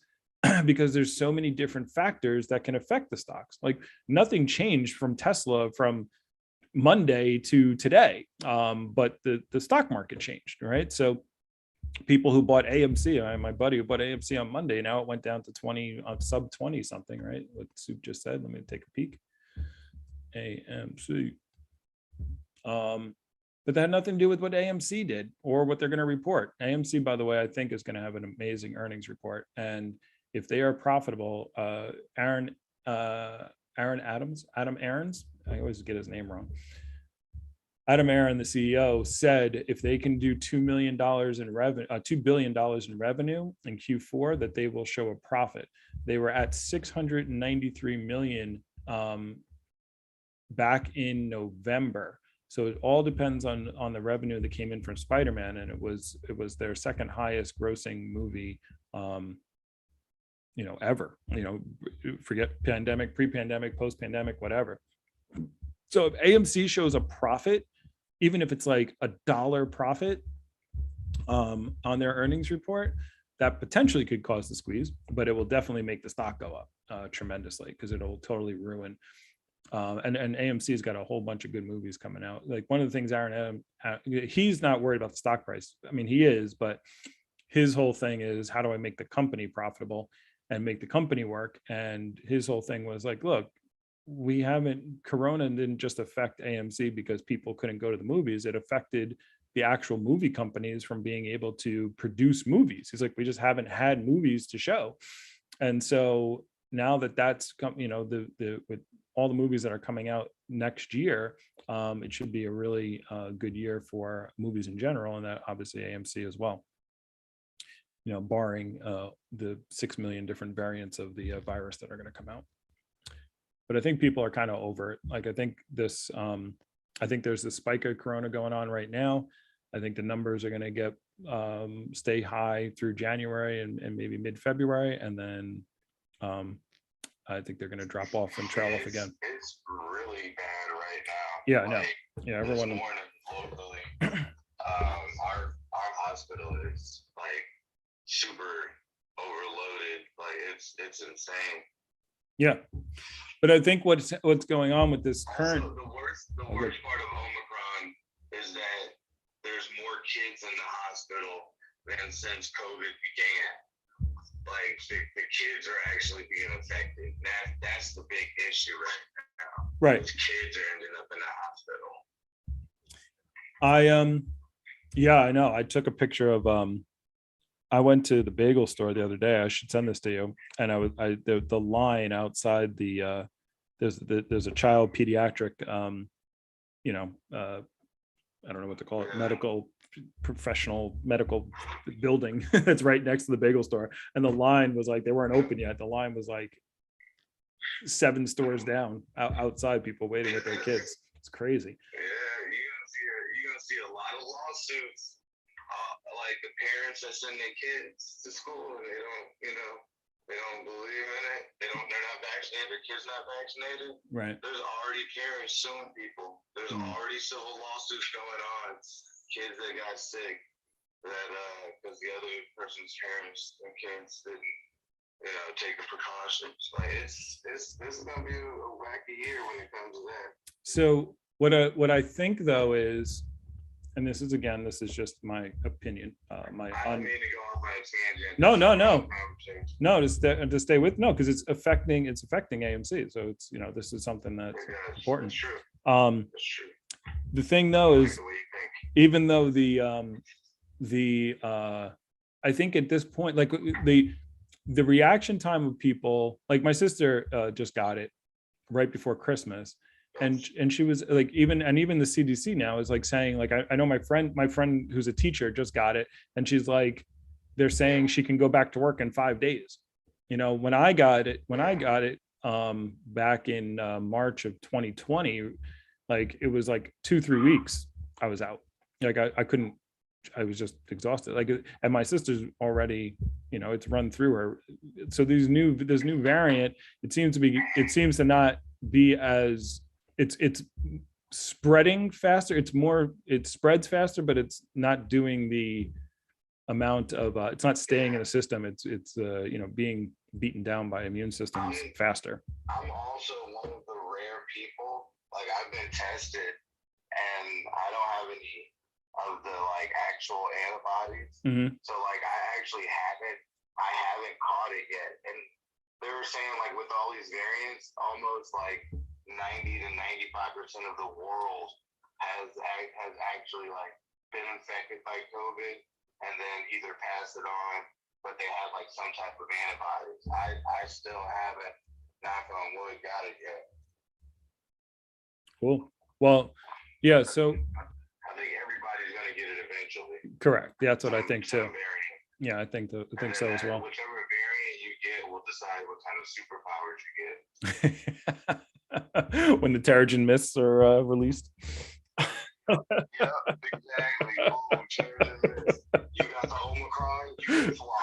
because there's so many different factors that can affect the stocks. Like nothing changed from Tesla from Monday to today, but the stock market changed, right? So people who bought AMC, my buddy who bought AMC on Monday, now it went down to 20, sub 20 something, right? What Soup just said. Let me take a peek. AMC. But that had nothing to do with what AMC did or what they're going to report. AMC, by the way, I think is going to have an amazing earnings report. And if they are profitable, Adam Aarons, I always get his name wrong. Adam Aron, the CEO, said if they can do $2 billion in revenue, $2 billion in revenue in Q4, that they will show a profit. They were at 693 million back in November. So it all depends on the revenue that came in from Spider-Man, and it was their second highest grossing movie, ever. Forget pandemic, pre-pandemic, post-pandemic, whatever. So if AMC shows a profit, even if it's like $1 profit on their earnings report, that potentially could cause the squeeze, but it will definitely make the stock go up tremendously, because it'll totally ruin. And AMC's got a whole bunch of good movies coming out. Like one of the things Aaron, he's not worried about the stock price. I mean, he is, but his whole thing is, how do I make the company profitable and make the company work? And his whole thing was like, look, Corona didn't just affect AMC because people couldn't go to the movies. It affected the actual movie companies from being able to produce movies. He's like, we just haven't had movies to show. And so now that's come, with all the movies that are coming out next year, it should be a really good year for movies in general, and that obviously AMC as well. Barring the 6 million different variants of the virus that are going to come out. But I think people are kind of over it. Like I think there's this spike of Corona going on right now. I think the numbers are going to get stay high through January and maybe mid-February, and then I think they're going to drop off and trail off again. It's really bad right now. Yeah, I know. Yeah, everyone. This morning locally, our hospital is like super overloaded. Like it's insane. Yeah, but I think what's going on with this current. Also, the worst part of Omicron is that there's more kids in the hospital than since COVID began. Like the kids are actually being affected. That's the big issue right now. Right. Kids are ending up in the I hospital. I know. I took a picture of I went to the bagel store the other day. I should send this to you. And the line outside there's a child pediatric I don't know what to call it, professional medical building that's right next to the bagel store. And the line was like, they weren't open yet. The line was like 7 stores down outside, people waiting with their kids. It's crazy. Yeah, you're gonna see a lot of lawsuits. Like the parents that send their kids to school and they don't believe in it. They're not vaccinated. Their kid's not vaccinated. Right. There's already parents suing people. There's already civil lawsuits going on. Kids that got sick that because the other person's parents and kids didn't take the precautions. Like this is gonna be a wacky year when it comes to that. So what I think though is, and this is just my opinion. I don't mean to go off on a tangent. No, to stay with, no, because it's affecting AMC. So it's, this is something that's important. That's true. That's true. The thing though is, even though I think at this point, like the reaction time of people, like my sister just got it right before Christmas, and she was like, even the CDC now is like saying, like, I know my friend who's a teacher just got it, and she's like, they're saying she can go back to work in 5 days. You know, when I got it back in March of 2020, like it was like 2-3 weeks I was out. Like I couldn't, I was just exhausted. Like, and my sister's already, you know, it's run through her. So this new variant, it seems to not be as, it's spreading faster. It spreads faster, but it's not doing the amount of, it's not staying in the system. It's you know, being beaten down by immune systems faster. I'm also one of the rare people, like I've been tested and I don't have any of the like actual antibodies. Mm-hmm. So like I haven't caught it yet. And they were saying like with all these variants, almost like 90 to 95% of the world has actually like been infected by COVID and then either passed it on, but they had like some type of antibodies. I still haven't, knock on wood, got it yet. Cool. Well, yeah, so I think everybody's gonna get it eventually. correct. Yeah, that's what I think too. Some variant. Yeah, I think so as well. Whichever variant you get will decide what kind of superpowers you get. When the Terrigen mists are released. Yeah, exactly. Oh, you got the Omicron, you can fly.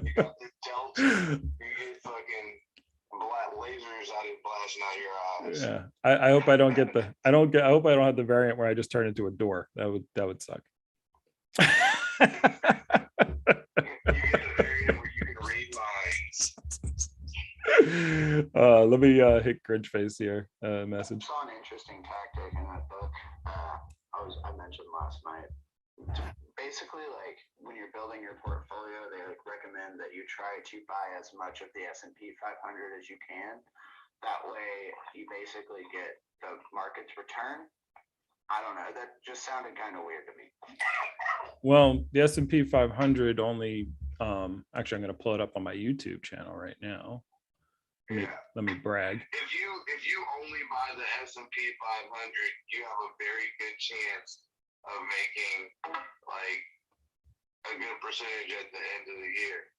You got the Delta, you get fucking black lasers out of blasting out your eyes. Yeah, I hope I don't get I hope I don't have the variant where I just turn into a door. That would suck. You get the variant where you can read minds. Let me hit Grinch face here. Message. I saw an interesting tactic in that book. I mentioned last night. Basically, like when you're building your portfolio, they like recommend that you try to buy as much of the S&P 500 as you can. That way, you basically get the market's return. I don't know. That just sounded kind of weird to me. Well, the S&P 500 only. Actually, I'm going to pull it up on my YouTube channel right now. Let me brag. If you only buy the S&P 500, you have a very good chance of making like a good percentage at the end of the year.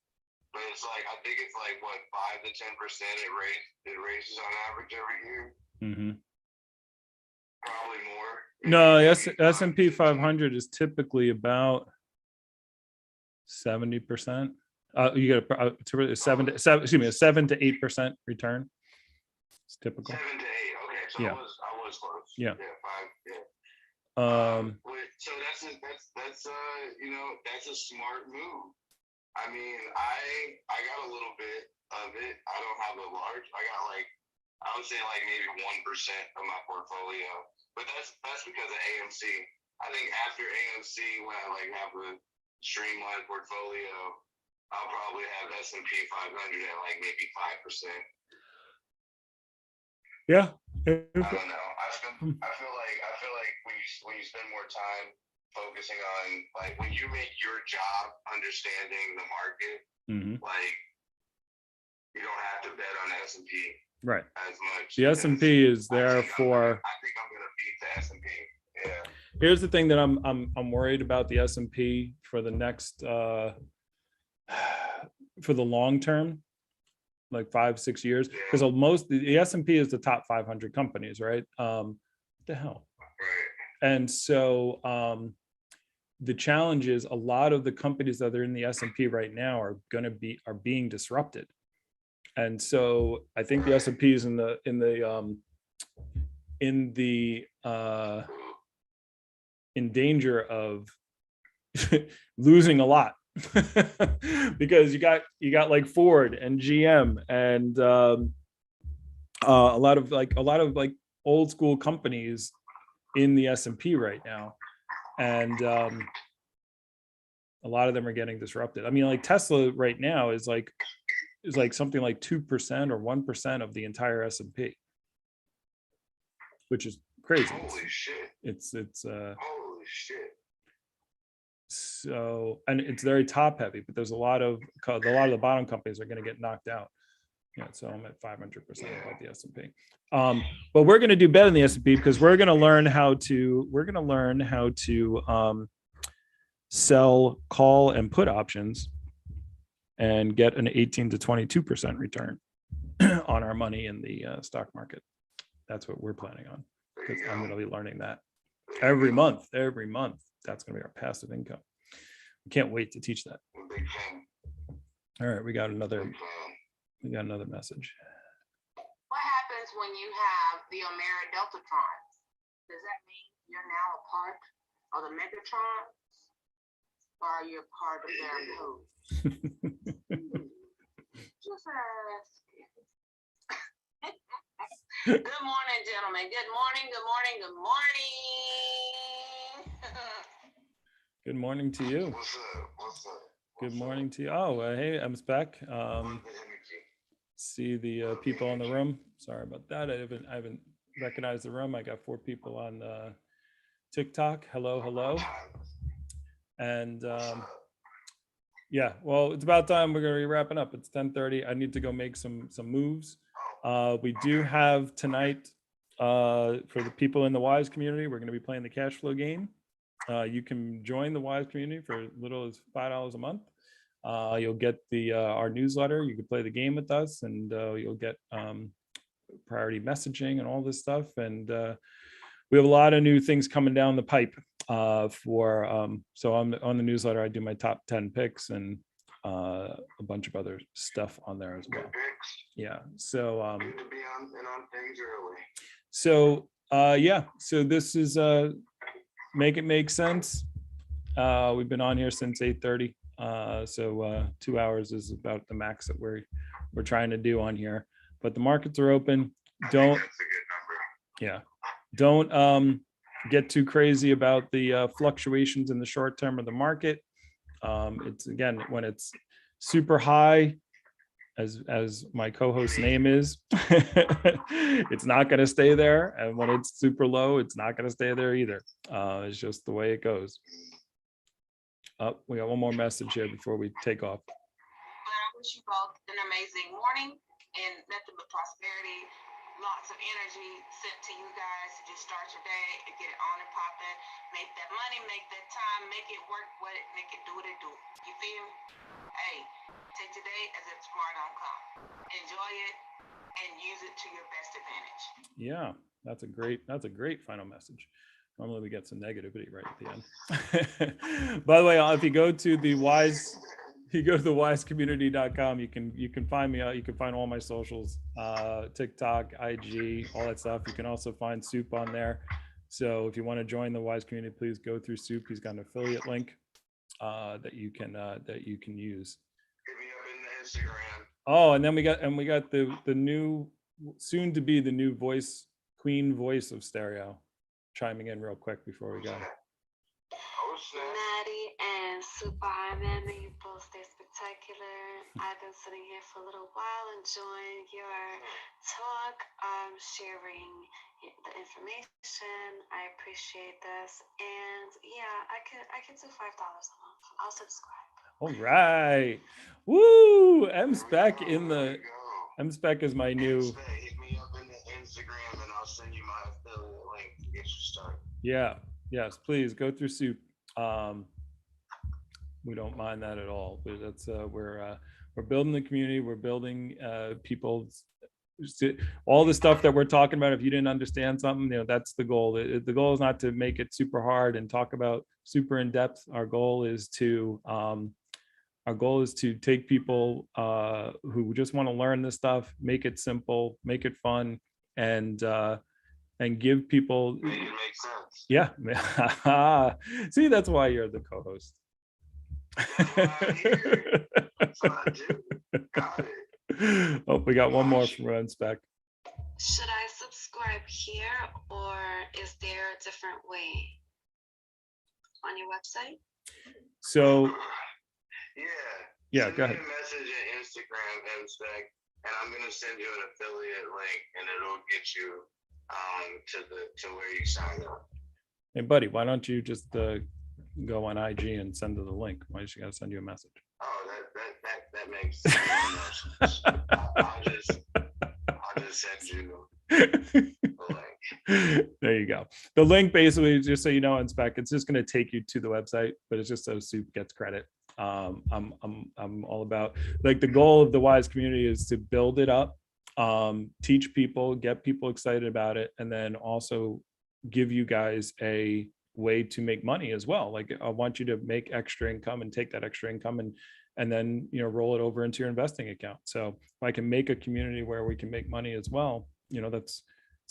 But it's like, I think it's like what, 5 to 10% it raises on average every year. Mm-hmm. Probably more. No, S&P 500 is typically about 70%. You get a 7 to 8% return. It's typical. 7 to 8. Okay, so Yeah. I was close. Yeah. 5. Yeah. So that's you know, that's a smart move. I mean, I got a little bit of it. I don't have a large. I got like, I would say like maybe 1% of my portfolio, but that's because of AMC. I think after AMC, when I like have a streamlined portfolio, I'll probably have S&P 500 at like maybe 5%. Yeah. I don't know. I feel like when you spend more time focusing on like when you make your job understanding the market, Mm-hmm. like you don't have to bet on S&P Right. as much. The S&P is there for. I think I'm gonna beat the S&P. Yeah. Here's the thing that I'm worried about the S&P for the next for the long term, like 5-6 years, because the S&P is the top 500 companies, right? What the hell? Right. And so the challenge is a lot of the companies that are in the S&P right now are being disrupted. And so I think the S&P is in danger of losing a lot because you got like Ford and GM and a lot of like old school companies in the S&P right now, and a lot of them are getting disrupted. I mean, like Tesla right now is like something like 2% or 1% of the entire S&P, which is crazy. Holy shit. It's Holy shit. So, and it's very top heavy, but there's a lot of the bottom companies are going to get knocked out. Yeah, so I'm at 500% above the S&P. But we're going to do better than the S&P because we're going to learn how to sell call and put options and get an 18 to 22% return on our money in the stock market. That's what we're planning on, because I'm going to be learning that every month. That's going to be our passive income. We can't wait to teach that. Big fan. All right, we got another Big fan. message. What happens when you have the Omera Deltatrons? Does that mean you're now a part of the Megatrons? Or are you a part of their code? Just asking. Good morning, gentlemen. Good morning, good morning, good morning. Good morning to you. What's up? Good morning to you. Oh, hey, I'm Spec. See the people in the room. Sorry about that. I haven't recognized the room. I got 4 people on TikTok. Hello. And yeah, well, it's about time. We're gonna be wrapping up. It's 10:30. I need to go make some moves. We do have tonight for the people in the WISE community. We're going to be playing the cash flow game. You can join the WISE community for as little as $5 a month. You'll get our newsletter. You can play the game with us, and you'll get priority messaging and all this stuff. And we have a lot of new things coming down the pipe so on the newsletter, I do my top 10 picks and a bunch of other stuff on there as well. Yeah. So Good to be on things early. so so this is Make It Make Sense. We've been on here since 8:30. So 2 hours is about the max that we're trying to do on here. But the markets are open. Don't That's a good number. Yeah. Don't get too crazy about the fluctuations in the short term of the market. It's again, when it's super high, as my co-host's name is, it's not going to stay there. And when it's super low, it's not going to stay there either. It's just the way it goes. We got one more message here before we take off. Well, I wish you both an amazing morning and nothing but prosperity. Lots of energy sent to you guys to just start your day and get it on and popping. Make that money, make that time, make it work with it, make it do what it do. You feel me? Hey, take today as if tomorrow don't come. Enjoy it and use it to your best advantage. Yeah, that's a great final message. Normally we get some negativity right at the end. By the way, if you go to the WISE, wisecommunity.com, you can find me out. You can find all my socials, TikTok, IG, all that stuff. You can also find Soup on there. So if you want to join the WISE community, please go through Soup. He's got an affiliate link that you can use. Hit me up in the Instagram. Oh, and then we got the new, soon to be the new queen voice of stereo, chiming in real quick before we go. Oh, snap. Maddie and Super Hyman, may you both stay spectacular. I've been sitting here for a little while enjoying your talk, sharing the information. I appreciate this. And yeah, I could do $5 a month. I'll subscribe. All right. Woo! M-Spec in There the you go. M-Spec is my new. Hit me up in the Instagram and I'll send you my affiliate link to get you started. Yeah. Yes, please go through Soup. We don't mind that at all. But that's we're building the community. We're building people's all the stuff that we're talking about. If you didn't understand something, that's the goal. The goal is not to make it super hard and talk about super in depth. Our goal is to take people who just want to learn this stuff, make it simple, make it fun, and give people. Make it make sense. Yeah. See, that's why you're the co-host. That's what I do. Got it. Oh, we got one more from M-Spec. Should I subscribe here or is there a different way on your website? So Yeah, go ahead. Send me a message at Instagram, M-Spec, and I'm gonna send you an affiliate link, and it'll get you to where you sign up. Hey, buddy, why don't you just go on IG and send her the link? Why does she got to send you a message? Oh, that that makes sense. I'll just send you the link. There you go. The link basically, just so you know, on spec, it's just going to take you to the website, but it's just so Soup gets credit. I'm all about, like, the goal of the Wise community is to build it up, teach people, get people excited about it, and then also give you guys a way to make money as well. Like, I want you to make extra income and take that extra income and then, you know, roll it over into your investing account. So if I can make a community where we can make money as well, you know, it's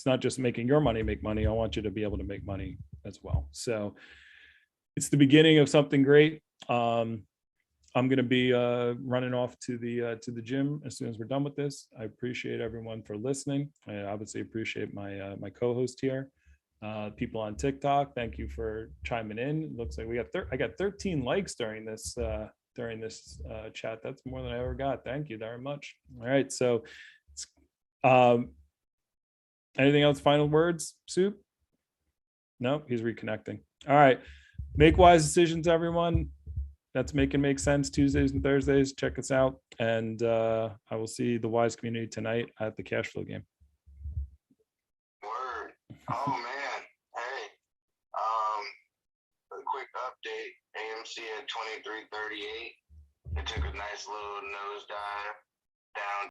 not just making your money make money. I want you to be able to make money as well. So it's the beginning of something great. I'm going to be running off to the gym as soon as we're done with this. I appreciate everyone for listening. I obviously appreciate my my co-host here. People on TikTok, thank you for chiming in. It looks like I got 13 likes during this chat. That's more than I ever got. Thank you very much. All right, so anything else? Final words, Soup? No, he's reconnecting. All right, make wise decisions, everyone. That's Make Sense Tuesdays and Thursdays. Check us out, and I will see the Wise community tonight at the cash flow game. Word. Oh man. Hey. A quick update. AMC at 2338. It took a nice little nosedive down